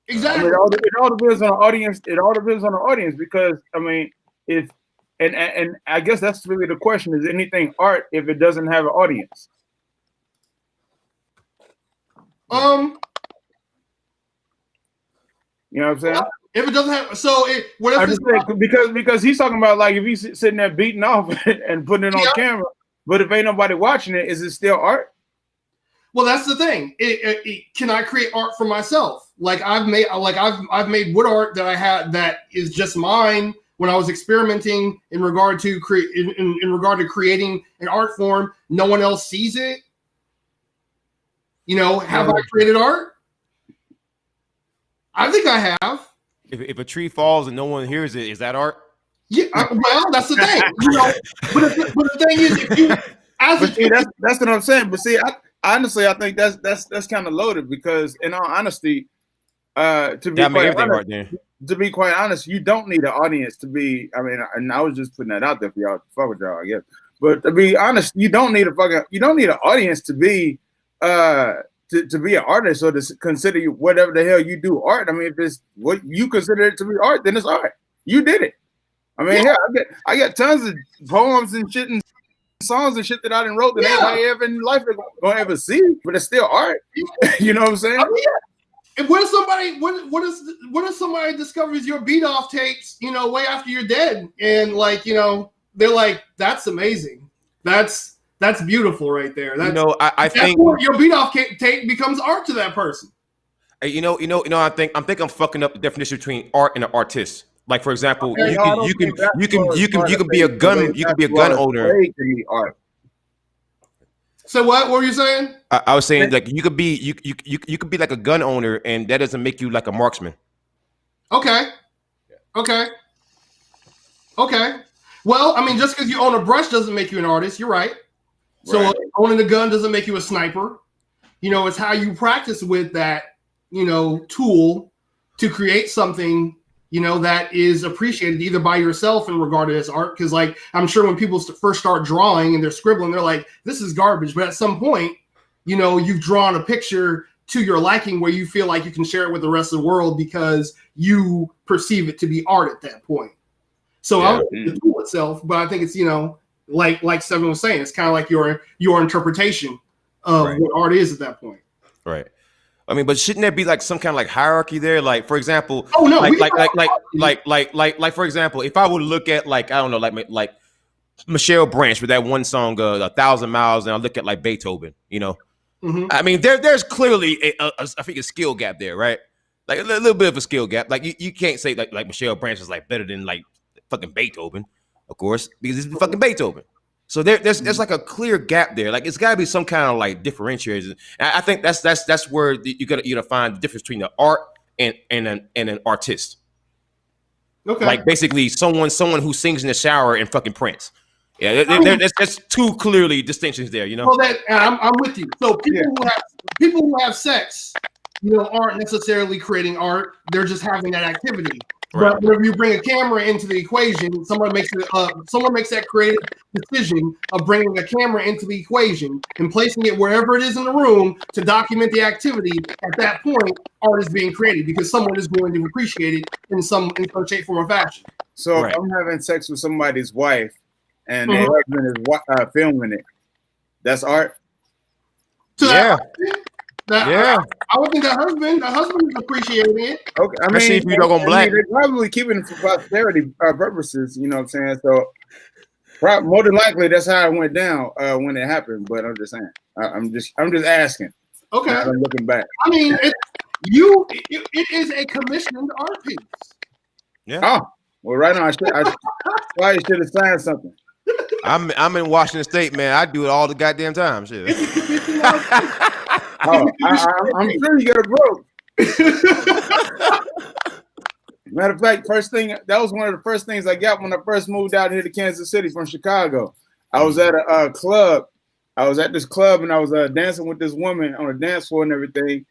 Exactly. I mean, it all depends on the audience. It all depends on the audience because I mean, if and I guess that's really the question: is anything art if it doesn't have an audience? You know what I'm saying? If it doesn't have, so it what if it's because he's talking about like if he's sitting there beating off and putting it on camera, but if ain't nobody watching it, is it still art? Well, that's the thing. Can I create art for myself? Like I've made wood art that I had that is just mine when I was experimenting in regard to creating an art form. No one else sees it. You know, have I created art? I think I have. If a tree falls and no one hears it, is that art? Yeah, well, that's the thing. You know, but the thing is, if you that's what I'm saying. But see, honestly, I think that's kind of loaded because, in all honesty, to be quite honest, you don't need an audience to be. I mean, and I was just putting that out there for y'all to fuck with y'all, I guess. But to be honest, you don't need an audience to be to be an artist or to consider whatever the hell you do art. I mean, if it's what you consider it to be art, then it's art. You did it. I mean, I got tons of poems and shit and songs and shit that I didn't wrote that anybody ever in life gonna ever see, but it's still art. You know what I'm saying? And what if somebody discovers your beat off tapes, you know, way after you're dead, and like, you know, they're like, that's amazing. That's beautiful right there. That's, you know, I think your beat off tape becomes art to that person. You know, I think I'm fucking up the definition between art and an artist. Like, for example, you can be a gun owner. So what were you saying? I was saying like you could be like a gun owner, and that doesn't make you like a marksman. Okay. Well, I mean, just because you own a brush doesn't make you an artist. You're right. So owning a gun doesn't make you a sniper. You know, it's how you practice with that, you know, tool to create something, you know, that is appreciated either by yourself and regarded as art. Because, like, I'm sure when people first start drawing and they're scribbling, they're like, this is garbage. But at some point, you know, you've drawn a picture to your liking where you feel like you can share it with the rest of the world because you perceive it to be art at that point. So I don't think the tool itself, but I think it's, you know, like Seven was saying, it's kind of like your interpretation of what art is at that point. Right. I mean, but shouldn't there be like some kind of like hierarchy there? Like, for example, like for example, if I would look at like, I don't know, like Michelle Branch with that one song, 1,000 Miles, and I look at like Beethoven, you know, I mean, there's clearly I think a skill gap there, right? Like a little bit of a skill gap. Like you can't say like Michelle Branch is like better than like fucking Beethoven, of course, because it's fucking Beethoven. So there's like a clear gap there. Like it's got to be some kind of like differentiators. And I think that's where you gotta find the difference between the art and an artist. Okay. Like basically someone who sings in the shower and fucking Prince. Yeah, there's two clearly distinctions there. You know. Well, I'm with you. So people who have sex, you know, aren't necessarily creating art. They're just having that activity. Right. But when you bring a camera into the equation, someone makes that creative decision of bringing a camera into the equation and placing it wherever it is in the room to document the activity. At that point, art is being created because someone is going to appreciate it in some shape, form, or fashion. So if I'm having sex with somebody's wife and their husband is filming it, that's art. I would think the husband is appreciating it. Okay, I mean, if you don't go black, they're probably keeping it for posterity purposes. You know what I'm saying? So, more than likely, that's how it went down when it happened. But I'm just saying, I'm just asking. Okay, I'm looking back. I mean, it is a commissioned art piece. Yeah. Oh, well, right now I probably should have signed something. I'm in Washington State, man. I do it all the goddamn time. Shit. I'm sure you got a broke. Matter of fact, that was one of the first things I got when I first moved out here to Kansas City from Chicago. I was at a club. I was at this club and I was dancing with this woman on a dance floor and everything.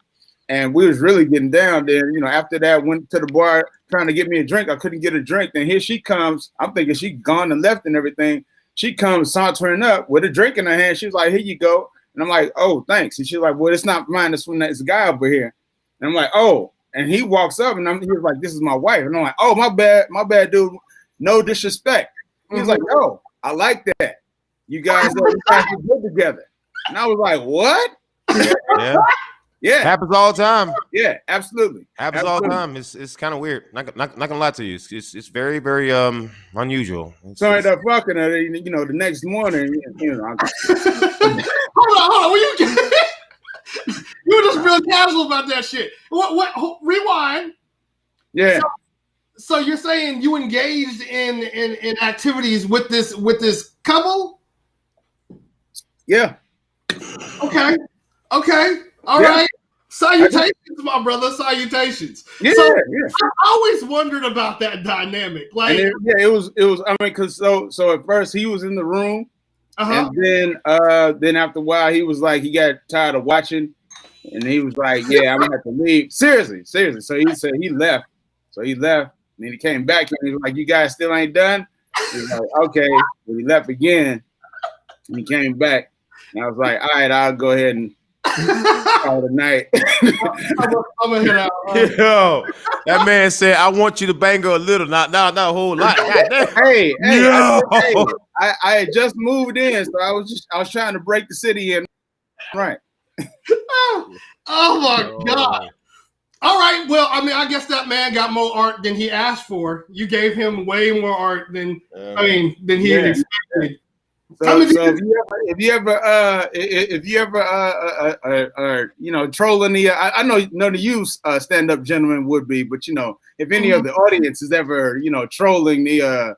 And we was really getting down there. You know, after that, went to the bar trying to get me a drink. I couldn't get a drink. Then here she comes. I'm thinking she gone and left and everything. She comes sauntering up with a drink in her hand. She was like, here you go. And I'm like, oh, thanks. And she's like, well, it's not mine. It's from this guy over here. And I'm like, oh. And he walks up and he was like, this is my wife. And I'm like, oh, my bad, dude. No disrespect. He's like, oh, I like that. You guys are good together. And I was like, what? Yeah, happens all the time. Yeah, absolutely. Happens all the time. It's kind of weird. Not gonna lie to you. It's very very unusual. So I end up fucking her, you know, the next morning. You know, hold on. You were just real casual about that shit. What? Rewind. Yeah. So you're saying you engaged in activities with this couple? Yeah. Okay. All right. Salutations, my brother. Salutations. Yeah. So yeah. I always wondered about that dynamic. Like, it was. I mean, because so at first he was in the room, and then after a while he was like he got tired of watching, and he was like, "Yeah, I'm gonna have to leave." Seriously. So he said he left. So he left, and then he came back and he was like, "You guys still ain't done?" He was like, "Okay." But he left again, and he came back, and I was like, "All right, I'll go ahead and call it a night." I'm gonna hit out. Yo, that man said, "I want you to bang her a little, not a whole lot." Hey, Yo. I had just moved in, so I was trying to break the city in. Right. Oh my God. All right. Well, I mean, I guess that man got more art than he asked for. You gave him way more art than than he expected. So if you ever you know, trolling the I know none of you stand-up gentlemen would be, but you know, if any of the audience is ever, you know, trolling the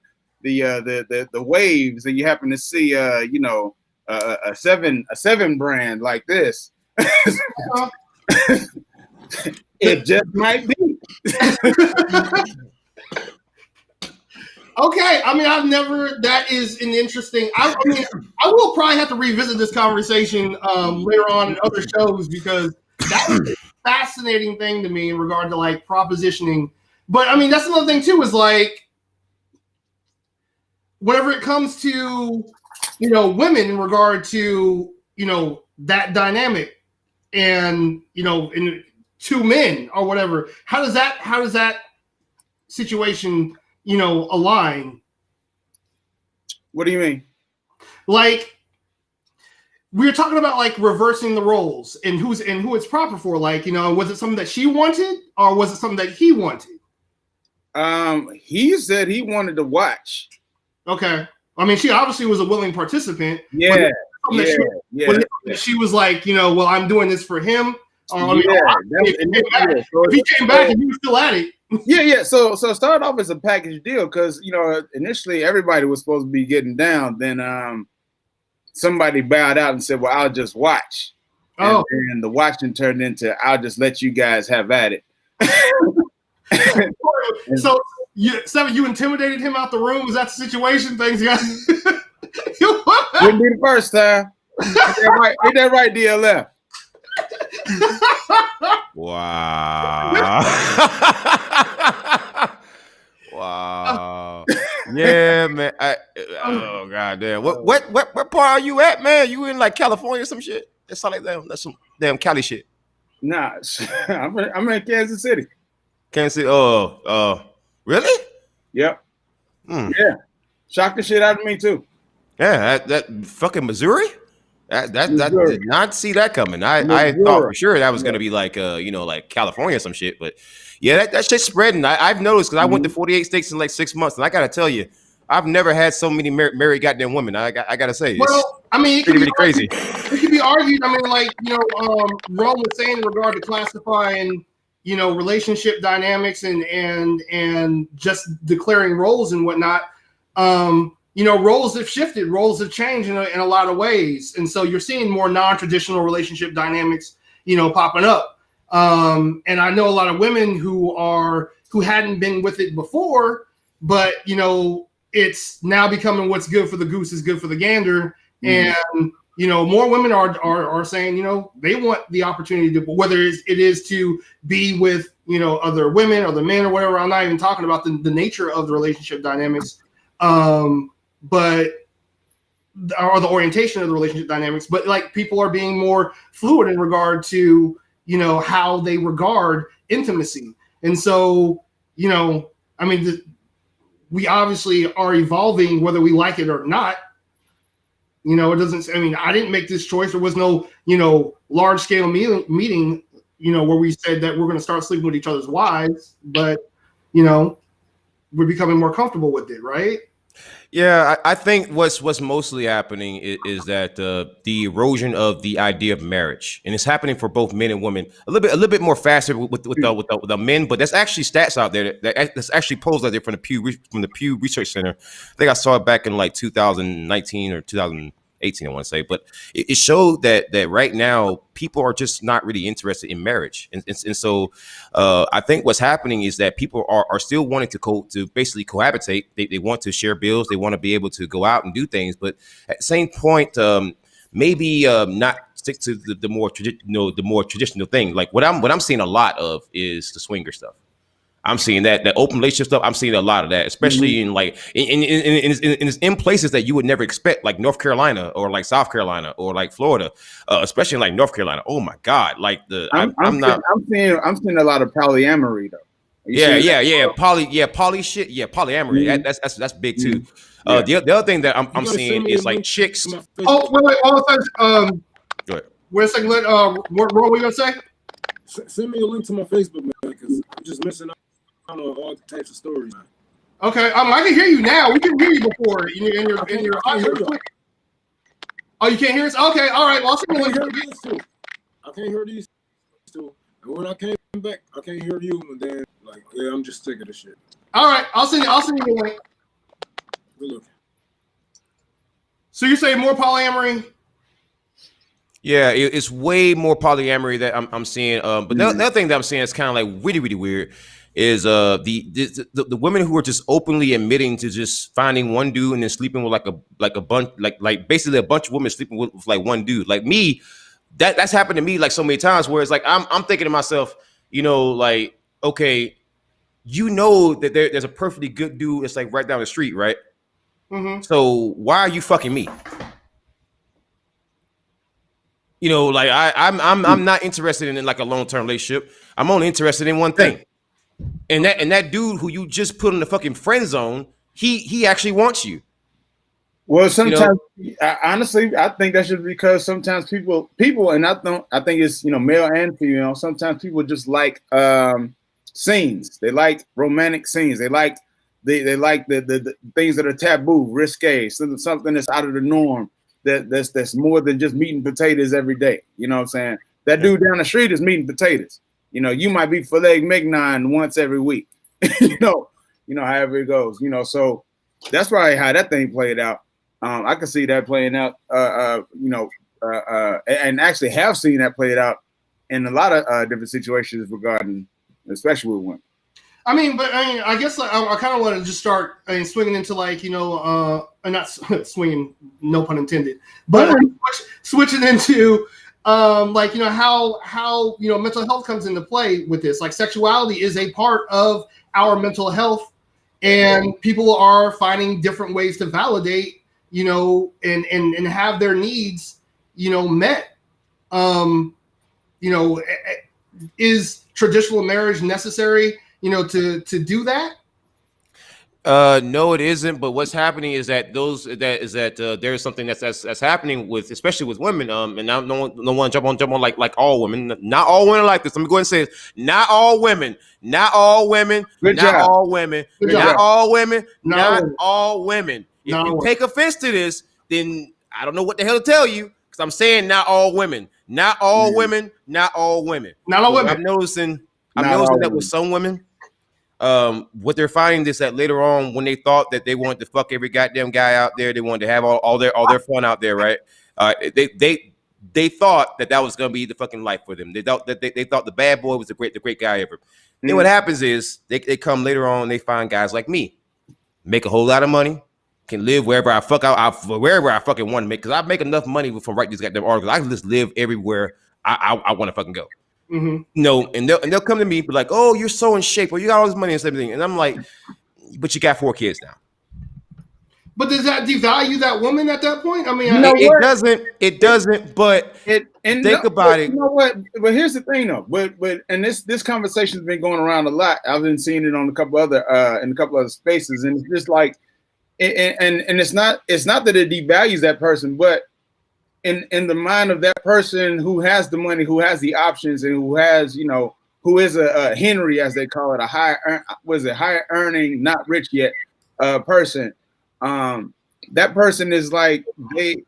waves and you happen to see you know, a seven brand like this, it just might be. Okay, I mean, I've never. That is an interesting. I mean, I will probably have to revisit this conversation later on in other shows because that was a fascinating thing to me in regard to like propositioning. But I mean, that's another thing too. Is like whenever it comes to women in regard to that dynamic and in two men or whatever. How does that situation align? What do you mean? Like we were talking about like reversing the roles and who it's proper for. Like, was it something that she wanted or was it something that he wanted? He said he wanted to watch. Okay. I mean, she obviously was a willing participant. Yeah. She was like, well, I'm doing this for him. If he came back and he was still at it. Yeah. So it started off as a package deal because initially everybody was supposed to be getting down. Then somebody bowed out and said, "Well, I'll just watch." And the watching turned into, "I'll just let you guys have at it." So you intimidated him out the room? Is that the situation? Things got wouldn't be the first time. Ain't that right, DLF? Wow. Wow. Yeah, man. Oh god damn. What part are you at, man? You in like California or some shit? It's like that's some damn Cali shit. Nah, I'm in Kansas City. Kansas City. Really? Yep. Yeah. Shocked the shit out of me too. Yeah, that fucking Missouri. That did not see that coming. I thought for sure that was gonna be like like California or some shit, but yeah, that shit's spreading. I've noticed because I went to 48 states in like 6 months, and I gotta tell you, I've never had so many married goddamn women. I gotta say, well, I mean, it's pretty crazy. It can be argued. I mean, like Rome was saying in regard to classifying relationship dynamics and just declaring roles and whatnot. Roles have shifted, roles have changed in a lot of ways. And so you're seeing more non-traditional relationship dynamics, popping up. And I know a lot of women who hadn't been with it before, but, it's now becoming what's good for the goose is good for the gander. And, more women are saying, they want the opportunity to, whether it is to be with, other women, other men or whatever. I'm not even talking about the nature of the relationship dynamics. But or the orientation of the relationship dynamics, but like people are being more fluid in regard to, how they regard intimacy. And so, I mean, we obviously are evolving whether we like it or not. It doesn't, I mean, I didn't make this choice. There was no, large scale meeting where we said that we're going to start sleeping with each other's wives, but we're becoming more comfortable with it, right? Yeah, I think what's mostly happening is that the erosion of the idea of marriage, and it's happening for both men and women a little bit more faster with the men. But there's actually stats out there that's actually posed out there from the Pew Research Center. I think I saw it back in like 2019 or 2018, I want to say, but it showed that right now people are just not really interested in marriage, and so I think what's happening is that people are still wanting to basically cohabitate. They want to share bills, they want to be able to go out and do things, but at the same point, maybe not stick to the more traditional thing. Like what I'm seeing a lot of is the swinger stuff. I'm seeing that open relationship stuff. I'm seeing a lot of that, especially in like in places that you would never expect, like North Carolina or like South Carolina or like Florida, especially in like North Carolina. Oh my God! Like I'm seeing a lot of polyamory though. Poly shit. Yeah, polyamory. That's big too. The other thing that I'm seeing is like chicks. Oh wait, Go ahead. Wait a second. What were we gonna say? Send me a link to my Facebook, man, because I'm just missing out on all types of stories, man. Okay, I can hear you now. We can hear you before in your audio. Oh, you can't hear us? Okay, all right. Well, I'll send you a link. I can't hear these two. And when I came back, I can't hear you. And then, like, yeah, I'm just sick of this shit. All right, I'll send you a link. Good look. So you're saying more polyamory? Yeah, it's way more polyamory that I'm seeing. But the other thing that I'm seeing is kind of like really, really weird is the women who are just openly admitting to just finding one dude and then sleeping with like a bunch, like basically a bunch of women sleeping with like one dude. Like me, that's happened to me like so many times where it's like I'm thinking to myself, like, okay, that there's a perfectly good dude that's like right down the street, right? Mm-hmm. So why are you fucking me? Like I'm not interested in like a long-term relationship. I'm only interested in one thing. And that dude who you just put in the fucking friend zone, he actually wants you. Well, sometimes honestly, I think that's just because sometimes people and I think it's male and female, sometimes people just like scenes. They like romantic scenes. They like the things that are taboo, risque, something that's out of the norm. That's more than just meat and potatoes every day. You know what I'm saying? That dude down the street is meat and potatoes. You might be filet mignon once every week. However it goes. So that's probably how that thing played out. I can see that playing out. And actually have seen that played out in a lot of different situations regarding, especially with women. I guess I kind of want to just start swinging into like, not swinging, no pun intended, but switching into how mental health comes into play with this. Like sexuality is a part of our mental health, and people are finding different ways to validate, and have their needs, met. Is traditional marriage necessary? To do that? No, it isn't. But what's happening is that there's something that's happening with, especially with women. And now no one jump on like all women. Not all women like this. Let me go ahead and say this. Not all women. Not all women. Good not job. all women. Good not job. all women. Not Not women. all women. If Not you all take offense to this, then I don't know what the hell to tell you, because I'm saying not all women. Not all women. Not all women. Not all women. I'm noticing that with some women. What they're finding is that later on, when they thought that they wanted to fuck every goddamn guy out there, they wanted to have all their fun out there, right? They thought that was gonna be the fucking life for them. They thought the bad boy was the great guy ever. Then what happens is they come later on, they find guys like me, make a whole lot of money, can live wherever I fucking want to make, because I make enough money from writing these goddamn articles. I can just live everywhere I want to fucking go. Mm-hmm. And they'll come to me be like, "Oh, you're so in shape, or you got all this money and everything," and I'm like, "But you got 4 kids now." But does that devalue that woman at that point? It doesn't. But think about it. You know what? But here's the thing, though. But and this conversation's been going around a lot. I've been seeing it on a couple other spaces, and it's just like, and it's not that it devalues that person, but in the mind of that person who has the money, who has the options, and who has, you know, who is a Henry, as they call it, a higher earning, not rich yet person. That person is like they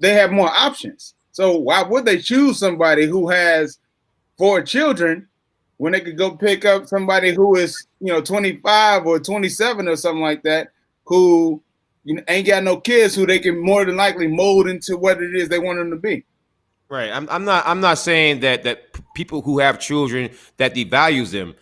have more options. So why would they choose somebody who has 4 children when they could go pick up somebody who is, you know, 25 or 27 or something like that, who, you know, ain't got no kids, who they can more than likely mold into what it is they want them to be. Right. I'm not saying that people who have children that devalues them.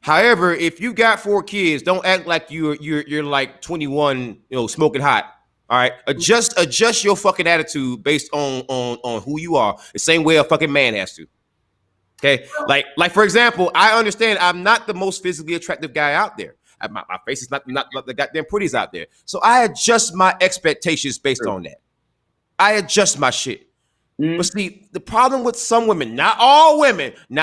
However, if you got 4 kids, don't act like you're like 21, you know, smoking hot. All right. Adjust your fucking attitude based on who you are. The same way a fucking man has to. Okay. Like for example, I understand I'm not the most physically attractive guy out there. My face is not the goddamn pretties out there. So I adjust my expectations based on that. I adjust my shit. But see, the problem with some women, not all women. Take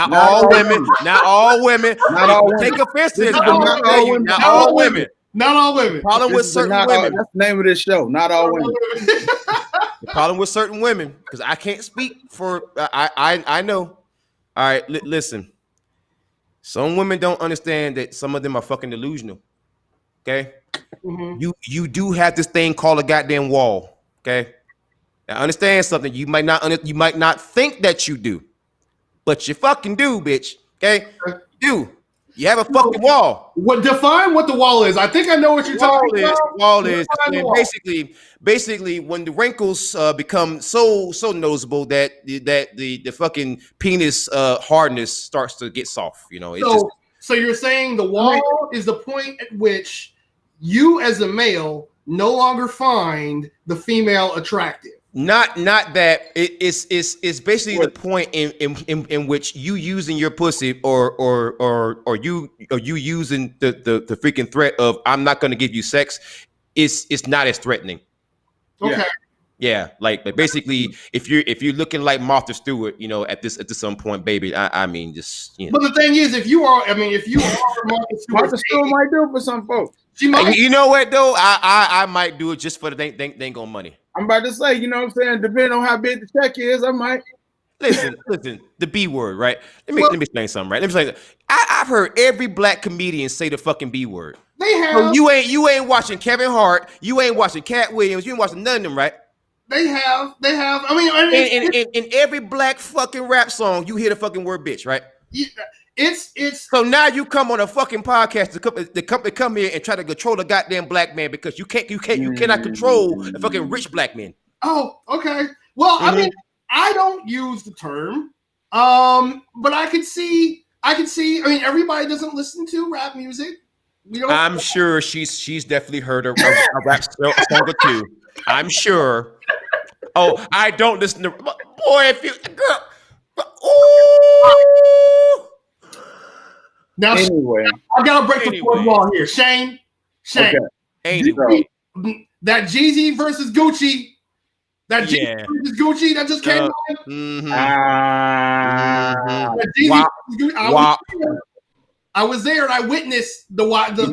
offense to this. Not all women. The problem with certain women. That's the name of this show. Not all women. The problem with certain women, because I can't speak for. I know. All right, listen. Some women don't understand that some of them are fucking delusional. Okay, you do have this thing called a goddamn wall. Okay. Now understand something. You might not think that you do, but you fucking do, bitch. Okay, you have a fucking wall. Define what the wall is. I think I know what you're talking about. Wall is basically when the wrinkles become so noticeable that the fucking penis hardness starts to get soft. You know. So you're saying the wall is the point at which you, as a male, no longer find the female attractive. Not that it's basically the point in which you using your pussy or you using the freaking threat of I'm not going to give you sex. It's not as threatening. Okay. Yeah, like basically, if you're looking like Martha Stewart, you know, at some point, baby, I mean, just, you know. But the thing is, if you are Martha Stewart might do it for some folks. She might. You know what though? I might do it just for the dang on money. I'm about to say, you know what I'm saying? Depending on how big the check is, I might. Listen, the B word, right? Let me explain something, right? Let me explain. I've heard every black comedian say the fucking B word. They have. So you ain't watching Kevin Hart. You ain't watching Cat Williams. You ain't watching none of them, right? They have. I mean, in every black fucking rap song, you hear the fucking word bitch, right? It's so now you come on a fucking podcast to come here and try to control a goddamn black man because you cannot control a fucking rich black man. Oh, okay. Well, I mean, I don't use the term, but I can see. I mean, everybody doesn't listen to rap music. I'm sure she's definitely heard a rap song or two. I'm sure. Oh, I don't listen to boy. If you girl, ooh. Now, anyway, I gotta break the fourth wall here, Shane. Okay. Anyway, that Jeezy versus Gucci. That Jeezy versus Gucci that just came out. I was there and I witnessed the you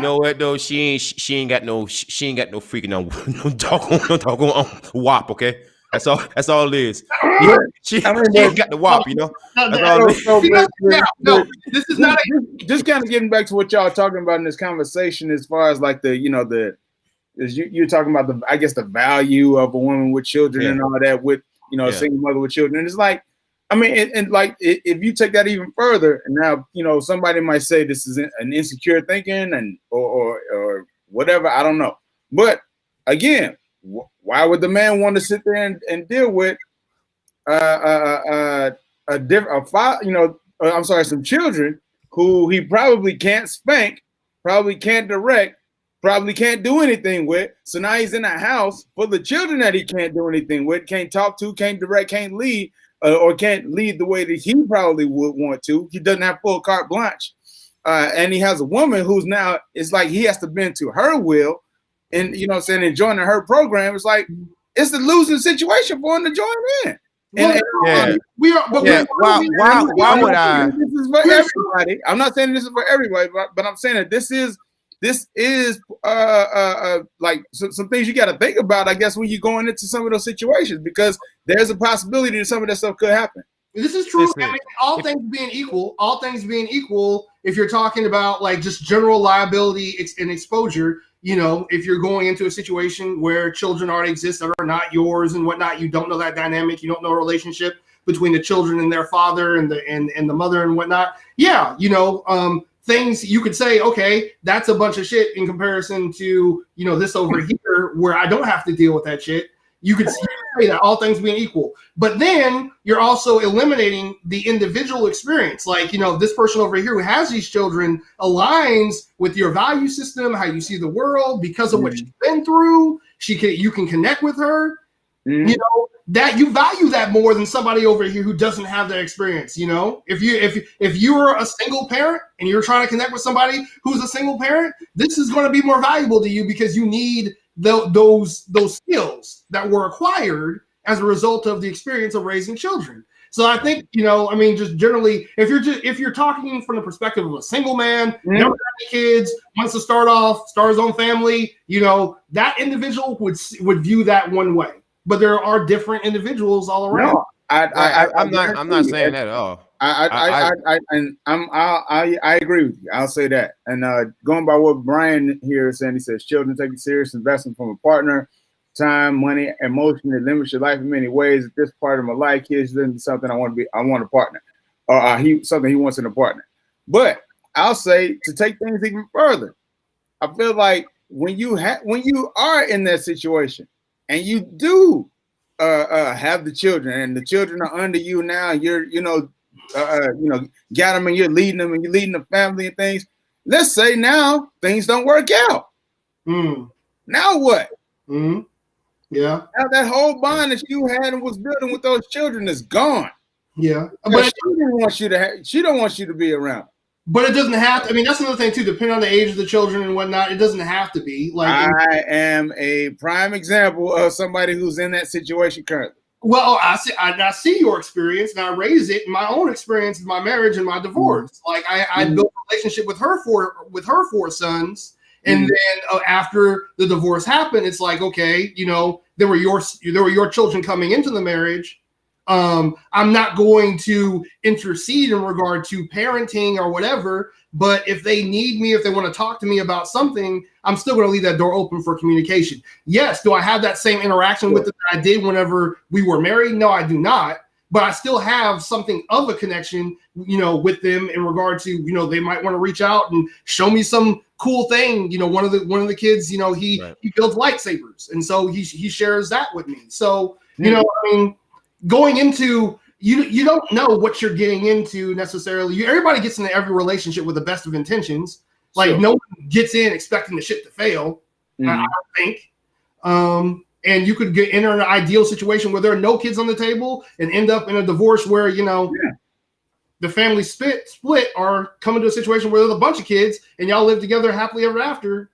know what though? She ain't got no freaking no doggone WAP, okay? That's all it is. She ain't got the WAP, you know. No, this is not. Just kind of getting back to what y'all are talking about in this conversation, as far as like you're talking about the value of a woman with children and all that, with a single mother with children. And it's like, I mean, and like if you take that even further, and now somebody might say this is an insecure thinking and or whatever, I don't know, but again, why would the man want to sit there and deal with some children who he probably can't spank, probably can't direct, probably can't do anything with? So now he's in a house full of children that he can't do anything with, can't talk to, can't direct, can't lead, or can't lead the way that he probably would want to. He doesn't have full carte blanche. And he has a woman who's now, it's like he has to bend to her will. And and joining her program, it's like it's a losing situation for him to join in. Why would I? This is for everybody. I'm not saying this is for everybody, but I'm saying that this is this is like some things you got to think about, I guess, when you're going into some of those situations, because there's a possibility that some of that stuff could happen. This is true. I mean, all things being equal, if you're talking about like just general liability and exposure, you know, if you're going into a situation where children already exist that are not yours and whatnot, you don't know that dynamic, you don't know a relationship between the children and their father and the mother and whatnot. Yeah, you know, things you could say, okay, that's a bunch of shit in comparison to, you know, this over here where I don't have to deal with that shit. You could say that, all things being equal, but then you're also eliminating the individual experience. Like, you know, this person over here who has these children aligns with your value system, how you see the world because of what she's been through. You can connect with her. You know, that you value that more than somebody over here who doesn't have that experience. You know, if you're a single parent and you're trying to connect with somebody who's a single parent, this is going to be more valuable to you because you need those skills that were acquired as a result of the experience of raising children. So I think, you know, I mean, just generally, if you're talking from the perspective of a single man, never got any kids, wants to start his own family, you know, that individual would view that one way. But there are different individuals all around. No, I'm not saying that at all. I agree with you. I'll say that. And going by what Brian here is saying, he says children take a serious investment from a partner, time, money, emotion. It limits your life in many ways. At this part of my life, kids listen to something I want a partner, or something he wants in a partner. But I'll say to take things even further, I feel like when you are in that situation and you do have the children and the children are under you now, you're got them and you're leading them and you're leading the family and things. Let's say now things don't work out. Now what? Yeah. Now that whole bond that you had and was building with those children is gone. Yeah. But she don't want you to be around. But it doesn't have to. I mean, that's another thing too. Depending on the age of the children and whatnot, it doesn't have to be. Like, I am a prime example of somebody who's in that situation currently. Well, I see your experience, and I raise it in my own experience in my marriage and my divorce. Like, I built a relationship with her four sons, and then after the divorce happened, it's like, okay, you know, there were your children coming into the marriage. I'm not going to intercede in regard to parenting or whatever, but if they need me, if they want to talk to me about something, I'm still going to leave that door open for communication. Yes. Do I have that same interaction with them that I did whenever we were married? No, I do not. But I still have something of a connection, you know, with them in regard to, you know, they might want to reach out and show me some cool thing. You know, one of the kids, you know, he builds lightsabers, and so he shares that with me. So, you know, I mean, going into you don't know what you're getting into necessarily. Everybody gets into every relationship with the best of intentions. Like, no one gets in expecting the shit to fail. I don't think. And you could enter an ideal situation where there are no kids on the table and end up in a divorce where, you know, the family split or come into a situation where there's a bunch of kids and y'all live together happily ever after,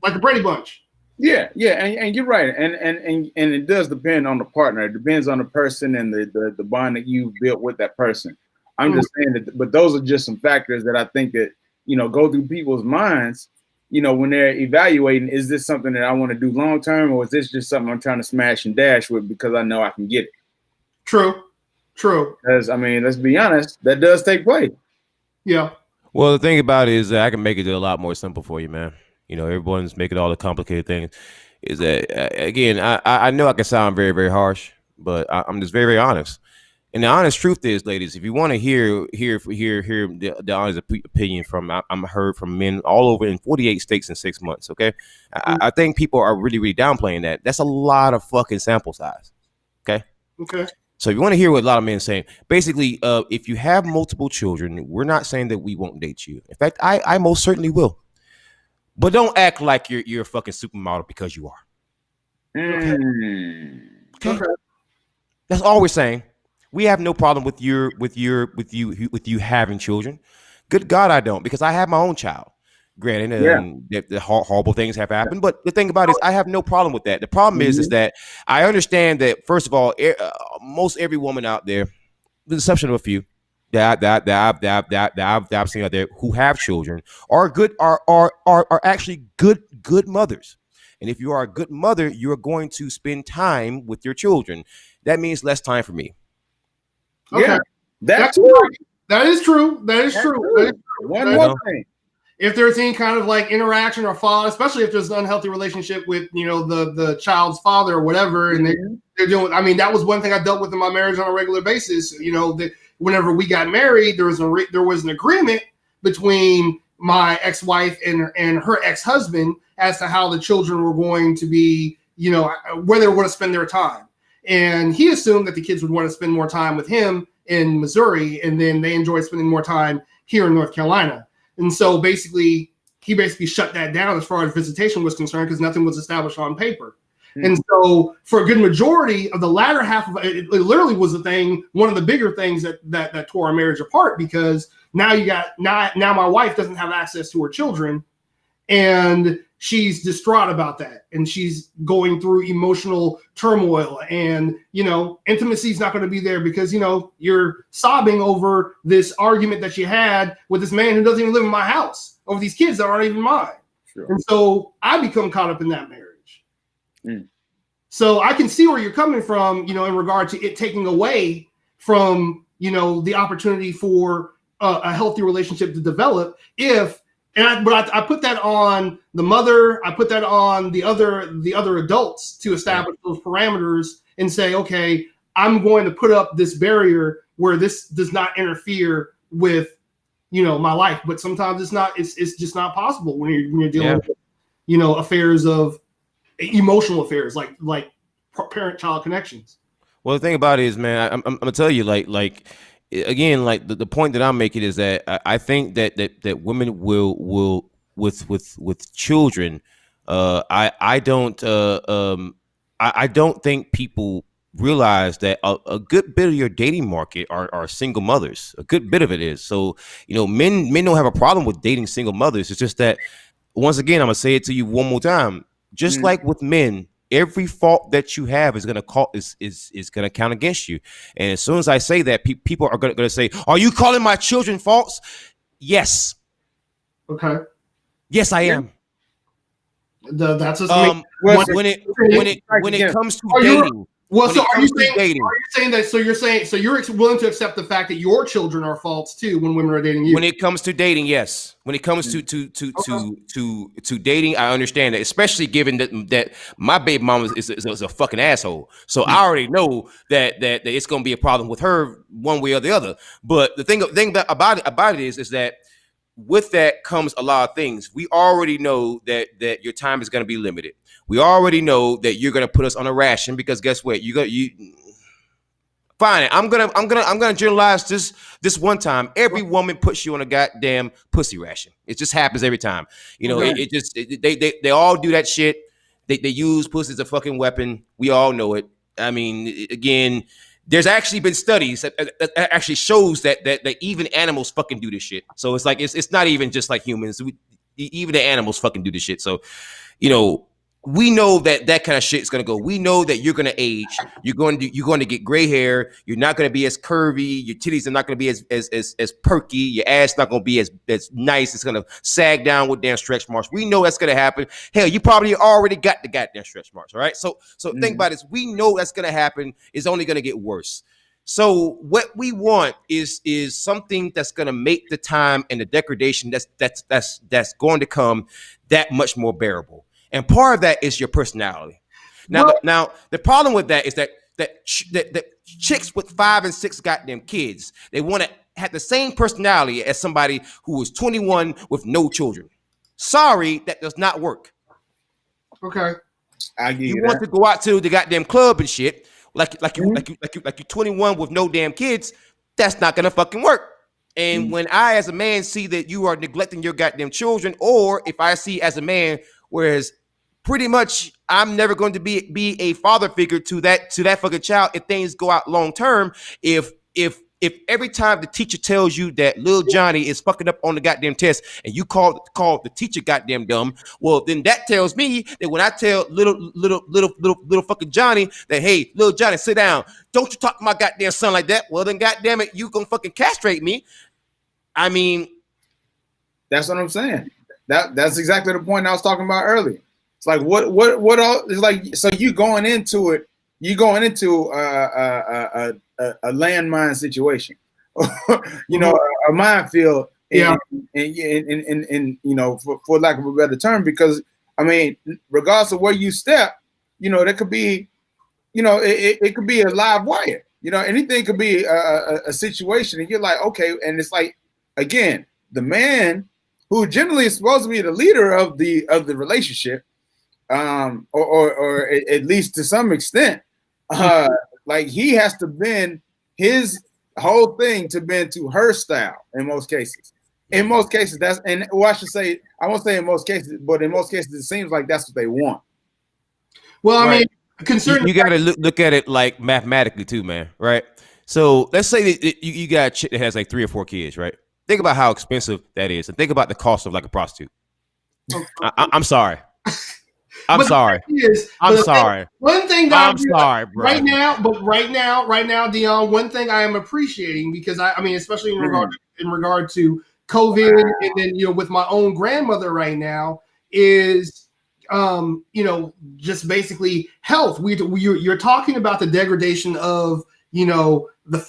like the Brady Bunch. Yeah, and you're right, and it does depend on the partner. It depends on the person and the bond that you built with that person. I'm just saying that, but those are just some factors that I think that, you know, go through people's minds, you know, when they're evaluating, is this something that I want to do long term, or is this just something I'm trying to smash and dash with because I know I can get it? True. Because, I mean, let's be honest, that does take place. Yeah. Well, the thing about it is I can make it a lot more simple for you, man. You know, everyone's making all the complicated things. Is that, again, I know I can sound very, very harsh, but I'm just very, very honest. And the honest truth is, ladies, if you want to hear the honest opinion from, I'm heard from men all over in 48 states in 6 months. Okay, I think people are really, really downplaying that. That's a lot of fucking sample size. Okay. So if you want to hear what a lot of men saying, basically, if you have multiple children, we're not saying that we won't date you. In fact, I most certainly will. But don't act like you're a fucking supermodel because you are. Okay. That's all we're saying. We have no problem with you having children. Good God, I don't, because I have my own child. Granted, the horrible things have happened, but the thing about it is I have no problem with that. The problem is that I understand that, first of all, most every woman out there, with the exception of a few, that I've seen out there who have children are good are actually good mothers. And if you are a good mother, you're going to spend time with your children. That means less time for me. Okay. Yeah, That's true. true. That is true. That is true. That is true. One more thing. If there's any kind of like interaction or fall, especially if there's an unhealthy relationship with, you know, the child's father or whatever, and they're doing, I mean, that was one thing I dealt with in my marriage on a regular basis. You know, that whenever we got married, there was an agreement between my ex-wife and her ex-husband as to how the children were going to be, you know, where they were going to spend their time. And he assumed that the kids would want to spend more time with him in Missouri, and then they enjoyed spending more time here in North Carolina. And so he basically shut that down as far as visitation was concerned because nothing was established on paper. Mm-hmm. And so for a good majority of the latter half of it, it literally was the thing, one of the bigger things that tore our marriage apart, because now my wife doesn't have access to her children, and she's distraught about that, and she's going through emotional turmoil, and, you know, intimacy is not going to be there because, you know, you're sobbing over this argument that you had with this man who doesn't even live in my house over these kids that aren't even mine. Sure. And so I become caught up in that marriage. Mm. So I can see where you're coming from, you know, in regard to it taking away from, you know, the opportunity for a healthy relationship to develop but I put that on the mother. I put that on the other adults to establish those parameters and say, okay, I'm going to put up this barrier where this does not interfere with, you know, my life. But sometimes it's just not possible when you're dealing with, you know, affairs of emotional affairs like parent-child connections. Well, the thing about it is, man, I'm gonna tell you, like. Again, like the point that I'm making is that I think that women will with children. I don't think people realize that a good bit of your dating market are single mothers. A good bit of it is. So, you know, men don't have a problem with dating single mothers. It's just that, once again, I'm gonna say it to you one more time. Just like with men, every fault that you have is gonna count against you. And as soon as I say that, people are gonna say, "Are you calling my children faults?" Yes. Okay. Yes, I am. That's just when it comes to dating. Well, so are you saying that? So you're willing to accept the fact that your children are faults too when women are dating you? When it comes to dating, yes. When it comes to dating, I understand that, especially given that my baby mama is a fucking asshole. So I already know that it's gonna be a problem with her one way or the other. But the thing about it is that with that comes a lot of things. We already know that your time is going to be limited. We already know that you're going to put us on a ration because guess what? Fine. I'm gonna generalize this one time. Every woman puts you on a goddamn pussy ration. It just happens every time. You know, they all do that shit. They use pussy as a fucking weapon. We all know it. I mean, again, there's actually been studies that actually shows that even animals fucking do this shit. So it's like it's not even just like humans. Even the animals fucking do this shit. So, you know, we know that kind of shit is gonna go. We know that you're gonna age. You're going to get gray hair. You're not gonna be as curvy. Your titties are not gonna be as perky. Your ass not gonna be as nice. It's gonna sag down with damn stretch marks. We know that's gonna happen. Hell, you probably already got the goddamn stretch marks. All right. So think about this. We know that's gonna happen. It's only gonna get worse. So what we want is something that's gonna make the time and the degradation that's going to come that much more bearable. And part of that is your personality. Now, the problem with that is that chicks with 5 and 6 goddamn kids, they want to have the same personality as somebody who is 21 with no children. Sorry, that does not work. Okay, you want to go out to the goddamn club and shit, like you're 21 with no damn kids. That's not gonna fucking work. And when I, as a man, see that you are neglecting your goddamn children, or if I see as a man, whereas pretty much I'm never going to be a father figure to that fucking child if things go out long term. If if every time the teacher tells you that little Johnny is fucking up on the goddamn test and you call the teacher goddamn dumb, well, then that tells me that when I tell little fucking Johnny that, hey, little Johnny, sit down. Don't you talk to my goddamn son like that. Well, then goddamn it, you gonna fucking castrate me. I mean, that's what I'm saying. That's exactly the point I was talking about earlier. It's like what all it's like. So you going into a landmine situation, you know, a minefield. Yeah. And you know, for lack of a better term, because I mean, regardless of where you step, you know, there could be, you know, it could be a live wire. You know, anything could be a situation, and you're like, okay, and it's like, again, the man who generally is supposed to be the leader of the relationship, or at least to some extent, like he has to bend his whole thing to bend to her style in most cases. In most cases, that's, and well, I should say, I won't say in most cases, but in most cases, it seems like that's what they want. Well, I right. mean, concerning you got to look at it like mathematically too, man. Right. So let's say that you got a chick that has like 3 or 4 kids, right? Think about how expensive that is, and think about the cost of like a prostitute. I'm sorry. I'm sorry. I'm sorry. One thing that I'm sorry, bro. Right now, Dion, one thing I am appreciating, because I mean, especially in regard to COVID, and then, you know, with my own grandmother right now, is you know, just basically health. You're talking about the degradation of, you know, the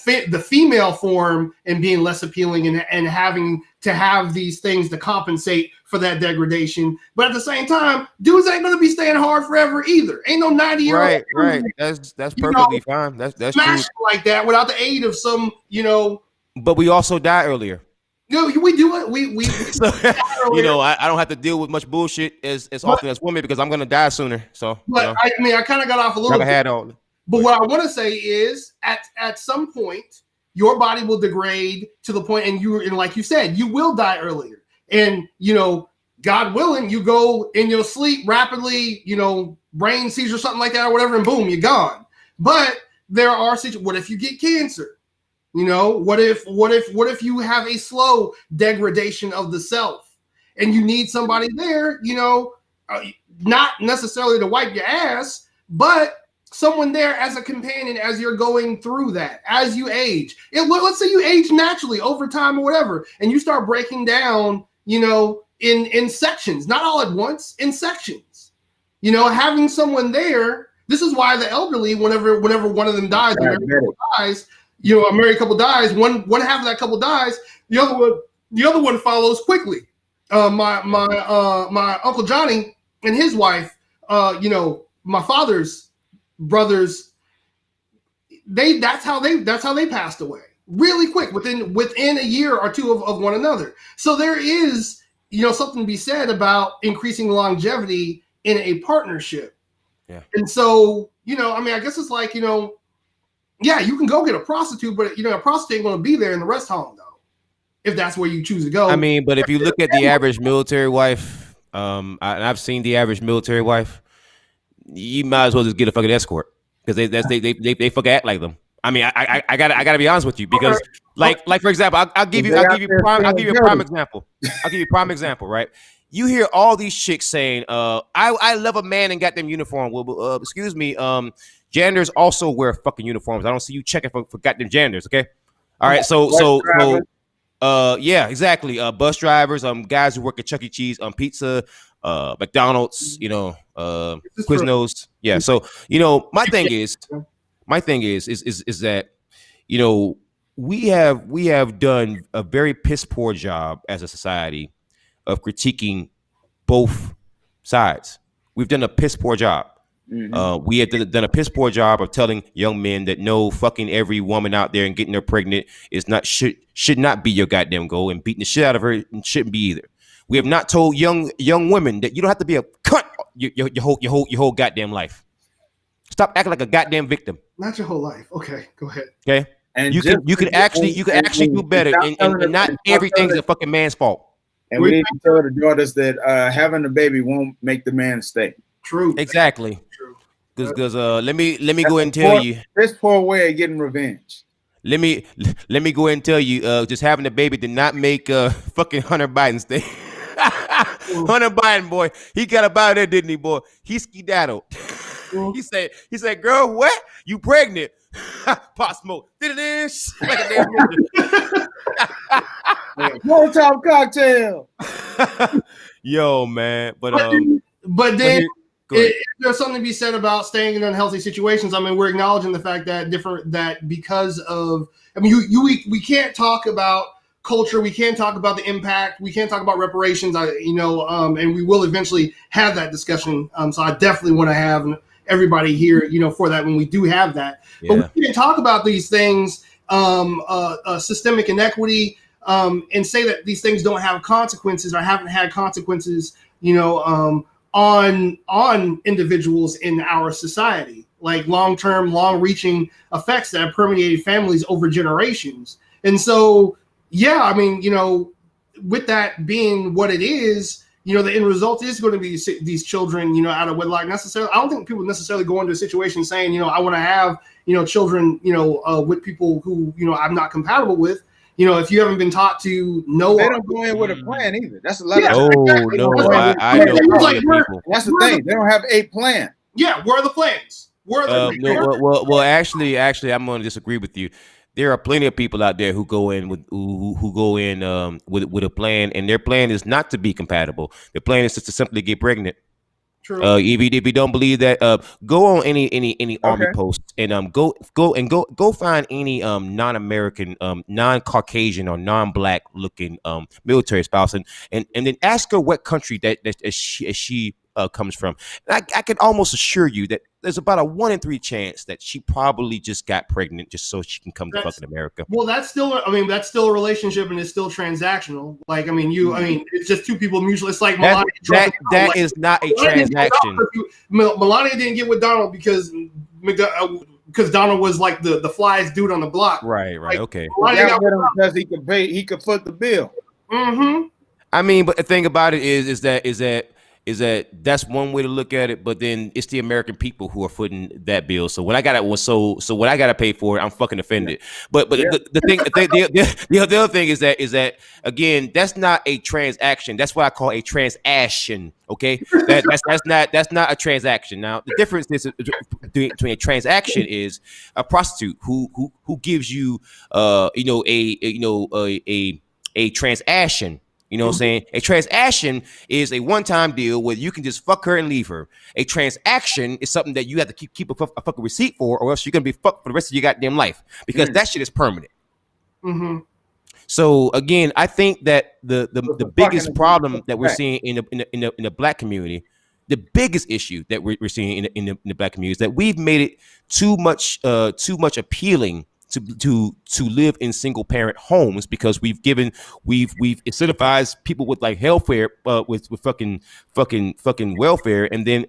female form and being less appealing, and having to have these things to compensate for that degradation. But at the same time, dudes ain't gonna be staying hard forever either. Ain't no 90-year-old. Right. That's perfectly fine. That's true. Like that without the aid of some, you know. But we also die earlier. No, we do it. We so, you know, I don't have to deal with much bullshit as often as women, because I'm gonna die sooner. So, but you know, I mean, I kind of got off a little bit. But what I want to say is, at some point, your body will degrade to the point, and like you said, you will die earlier. And, you know, God willing, you go in your sleep rapidly, you know, brain seizure, something like that, or whatever, and boom, you're gone. But there are situations. What if you get cancer? You know, what if you have a slow degradation of the self, and you need somebody there, you know, not necessarily to wipe your ass, but someone there as a companion as you're going through that, as you age. Let's say you age naturally over time or whatever, and you start breaking down, you know, in sections, not all at once, in sections. You know, having someone there. This is why the elderly, whenever one of them dies, you know, a married couple dies, one half of that couple dies, the other one follows quickly. My Uncle Johnny and his wife, you know, my father's brothers, that's how they passed away really quick, within a year or two of one another. So there is, you know, something to be said about increasing longevity in a partnership. Yeah. And so, you know, I mean, I guess it's like, you know, yeah, you can go get a prostitute, but, you know, a prostitute ain't going to be there in the rest home, though, if that's where you choose to go. I mean, but if you look at the average military wife, I've seen the average military wife, you might as well just get a fucking escort, because they fucking act like them. I mean, I gotta be honest with you, because like for example, I'll give you a prime example. I'll give you a prime example, right? You hear all these chicks saying, I love a man in goddamn uniform. Well, excuse me, janitors also wear fucking uniforms. I don't see you checking for goddamn janitors, okay? All right, so yeah, exactly. Bus drivers, guys who work at Chuck E. Cheese, pizza, McDonald's, you know, Quiznos. Yeah. So, you know, my thing is that, you know, we have done a very piss poor job as a society of critiquing both sides. We've done a piss poor job. Mm-hmm. We have done a piss poor job of telling young men that no, fucking every woman out there and getting her pregnant is not should not be your goddamn goal, and beating the shit out of her shouldn't be either. We have not told young women that you don't have to be a cunt your whole goddamn life. Stop acting like a goddamn victim. Not your whole life. Okay, go ahead. Okay, and you can actually do better, and not everything's a fucking man's fault. And we need to tell the daughters that having a baby won't make the man stay. True. Exactly. True. Because let me go ahead and tell you. This poor way of getting revenge. let me go ahead and tell you, just having a baby did not make fucking Hunter Biden stay. Hunter Biden, boy, he got about there, didn't he, boy? He skedaddled. He said, girl, what? You pregnant? Pot smoke. Like a damn ninja. Molotov cocktail. Yo, man, but then there's something to be said about staying in unhealthy situations. I mean, we're acknowledging the fact that because of, I mean, we can't talk about culture, we can't talk about the impact, we can't talk about reparations, and we will eventually have that discussion. So I definitely want to have everybody here, for that when we do have that. Yeah. But we can talk about these things, systemic inequity, and say that these things don't have consequences or haven't had consequences, on individuals in our society, like long-term, long-reaching effects that have permeated families over generations. And so, yeah, I mean, with that being what it is, the end result is going to be these children, out of wedlock. Necessarily, I don't think people necessarily go into a situation saying, I want to have, children, with people who, I'm not compatible with. If you haven't been taught to know, they don't go in with a plan either. That's a lot. I know. That's the thing. They don't have a plan. Yeah, where are the plans? Well, actually, I'm going to disagree with you. There are plenty of people out there who go in with a plan, and their plan is not to be compatible. Their plan is just to simply get pregnant. True. If you don't believe that, go on any army posts and go find any non-American, non-Caucasian or non-black looking military spouse and then ask her what country that she comes from. And I can almost assure you that there's about a 1 in 3 chance that she probably just got pregnant just so she can come to fucking America. Well, that's still a relationship and it's still transactional. Like, it's just two people mutually. It's like Melania. That is not a transaction. Melania didn't get with Donald because Donald was like the flyest dude on the block. Right. Like, okay. Because he could foot the bill. Mm-hmm. I mean, but the thing about it is that that's one way to look at it, but then it's the American people who are footing that bill. So when I got it, so when I got to pay for it, I'm fucking offended. But the other thing is that again, that's not a transaction. That's what I call a transaction. Okay, that's not a transaction. Now the difference is between a transaction is a prostitute who gives you a transaction. You know what I'm saying? A transaction is a one-time deal where you can just fuck her and leave her. A transaction is something that you have to keep a fucking receipt for, or else you're gonna be fucked for the rest of your goddamn life because that shit is permanent. Mm-hmm. So again, I think that the biggest problem that we're seeing in the black community, the biggest issue that we're seeing in the black community is that we've made it too much appealing to live in single parent homes because we've incentivized people with like welfare with fucking welfare, and then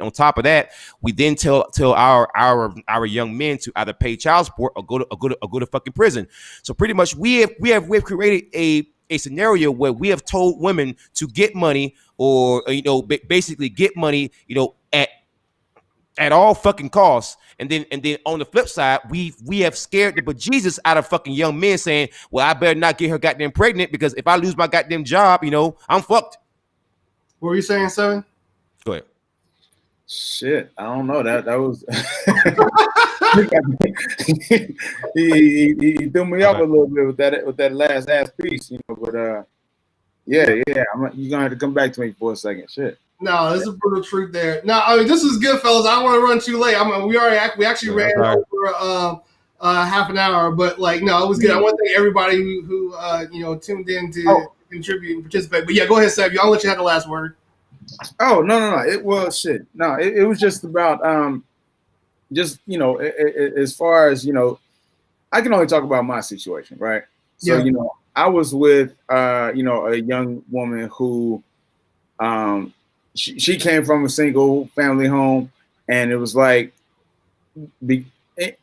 on top of that we then tell our young men to either pay child support or go to fucking prison. So pretty much we've created a scenario where we have told women to get money or basically get money at all fucking costs, and then on the flip side, we have scared the bejesus out of fucking young men saying, well, I better not get her goddamn pregnant because if I lose my goddamn job, I'm fucked. What were you saying, Seven? Go ahead. Shit, I don't know. That was he threw me off a little bit with that last ass piece, But yeah, you're gonna have to come back to me for a second. Shit. No, there's a brutal truth there. No, this is good, fellas. I don't want to run too late. We actually ran over half an hour, but it was good. I want to thank everybody who tuned in to contribute and participate. But yeah, go ahead, Seb. I'll let you have the last word. Oh no. It was shit. No, it was just about as far as I can only talk about my situation, right? So I was with a young woman who she came from a single family home, and it was like,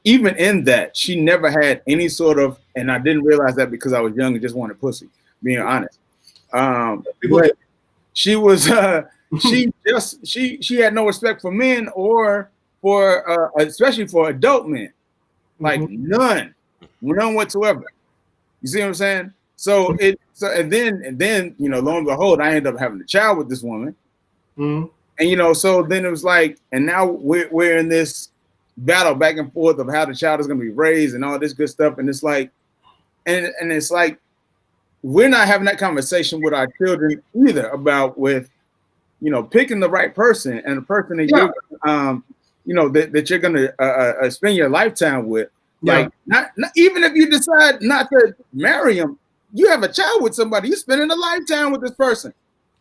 even in that, she never had any sort of, and I didn't realize that because I was young and just wanted pussy, being honest. But she was, she had no respect for men or for, especially for adult men, like none. none whatsoever. You see what I'm saying? So and then lo and behold, I end up having a child with this woman, and so then it was like, and now we're in this battle back and forth of how the child is going to be raised and all this good stuff, and it's like, and it's like we're not having that conversation with our children either about picking the right person and the person that you're going to spend your lifetime with. Like not even if you decide not to marry him, you have a child with somebody, you're spending a lifetime with this person.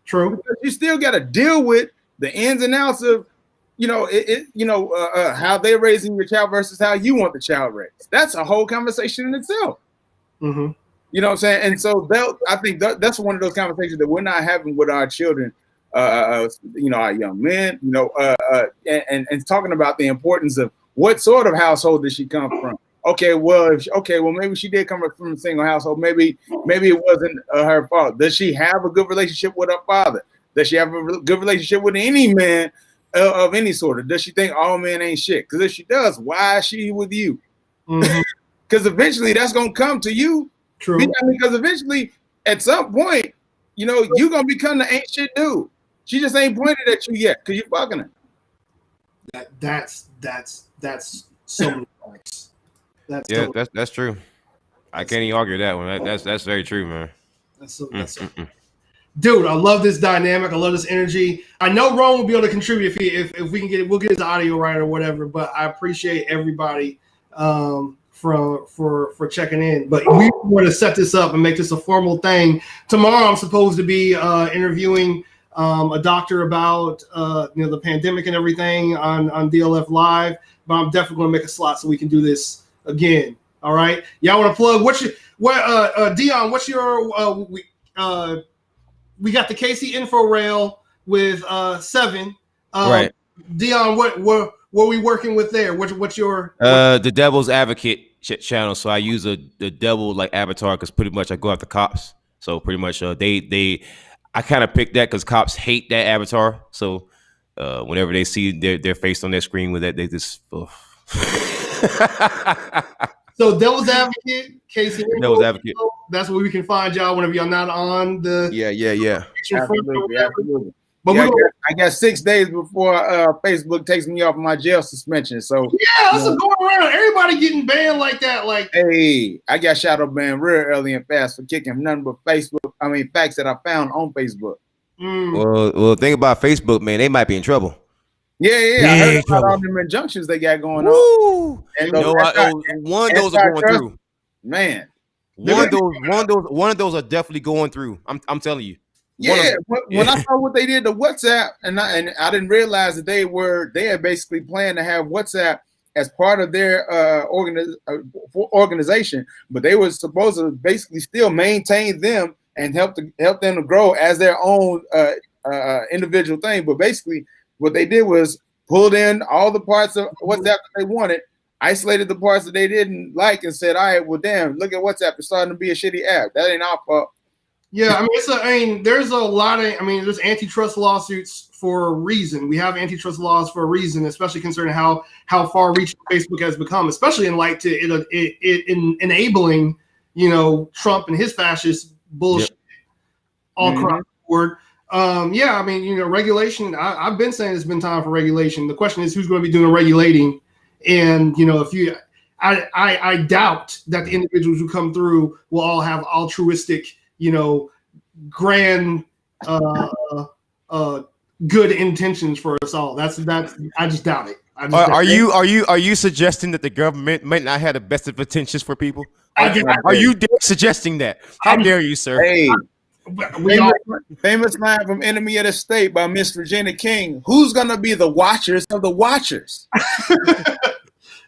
True. Because you still got to deal with the ins and outs of, how they're raising your child versus how you want the child raised. That's a whole conversation in itself. Mm-hmm. You know what I'm saying? And so I think that's one of those conversations that we're not having with our children, our young men, and talking about the importance of what sort of household did she come from? Okay, well, maybe she did come from a single household. Maybe it wasn't her fault. Does she have a good relationship with her father? Does she have a good relationship with any man of any sort? Or does she think all men ain't shit? Because if she does, why is she with you? Because eventually that's gonna come to you. True. Because eventually, at some point, you're gonna become the ain't shit dude. She just ain't pointed at you yet because you're fucking her. That's so many points. That's true. I can't even argue that one. That's very true, man. Dude, I love this dynamic. I love this energy. I know Ron will be able to contribute if we can get it. We'll get his audio right or whatever. But I appreciate everybody for checking in. But we want to set this up and make this a formal thing. Tomorrow, I'm supposed to be interviewing a doctor about the pandemic and everything on DLF Live. But I'm definitely going to make a slot so we can do this again. All right, y'all want to plug? Dion? What's your we got the KC Info Rail with 7. Right. Dion, what we working with there? What's your the Devil's Advocate channel? So I use the devil like avatar because pretty much I go after cops. So pretty much I kind of picked that because cops hate that avatar. So whenever they see their face on their screen with that, they just. So Devil's Advocate, KC Info, Devil's Advocate. That's where we can find y'all whenever y'all not on the Absolutely. But I got 6 days before Facebook takes me off my jail suspension. So that's going around. Everybody getting banned like that. Like, hey, I got shadow banned real early and fast for kicking nothing but facts that I found on Facebook. Well, think about Facebook, man. They might be in trouble. Yeah. I heard about all them injunctions they got going on. And one of those are going through. Man, one of those are definitely going through. I'm telling you. Yeah, when I saw what they did to WhatsApp, and I didn't realize that they had basically planned to have WhatsApp as part of their organization, but they were supposed to basically still maintain them and help them to grow as their own individual thing. But basically, what they did was pulled in all the parts of WhatsApp that they wanted, isolated the parts that they didn't like, and said, "All right, well, damn, look at WhatsApp. It's starting to be a shitty app. That ain't our fault." Yeah, there's a lot of, there's antitrust lawsuits for a reason. We have antitrust laws for a reason, especially concerning how far-reaching Facebook has become, especially in light to it enabling, Trump and his fascist bullshit all across the board. Regulation. I've been saying it's been time for regulation. The question is who's going to be doing the regulating, and I doubt that the individuals who come through will all have altruistic, grand, good intentions for us all. That's. I just doubt it. Are you suggesting that the government might not have the best of intentions for people? Are you suggesting that? How dare you, sir? Hey, famous line from Enemy of the State by Miss Regina King. Who's gonna be the watchers of the watchers?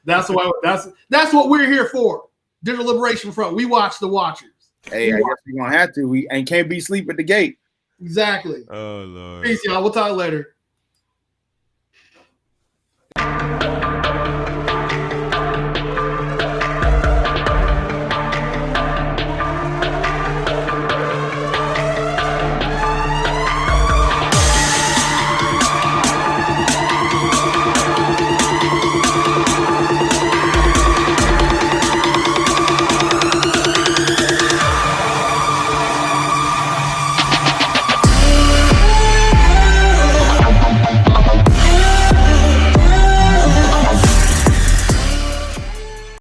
That's what we're here for. Digital Liberation Front. We watch the watchers. Hey, I guess we're gonna have to. We can't be asleep at the gate. Exactly. Oh Lord. Peace, y'all. We'll talk later.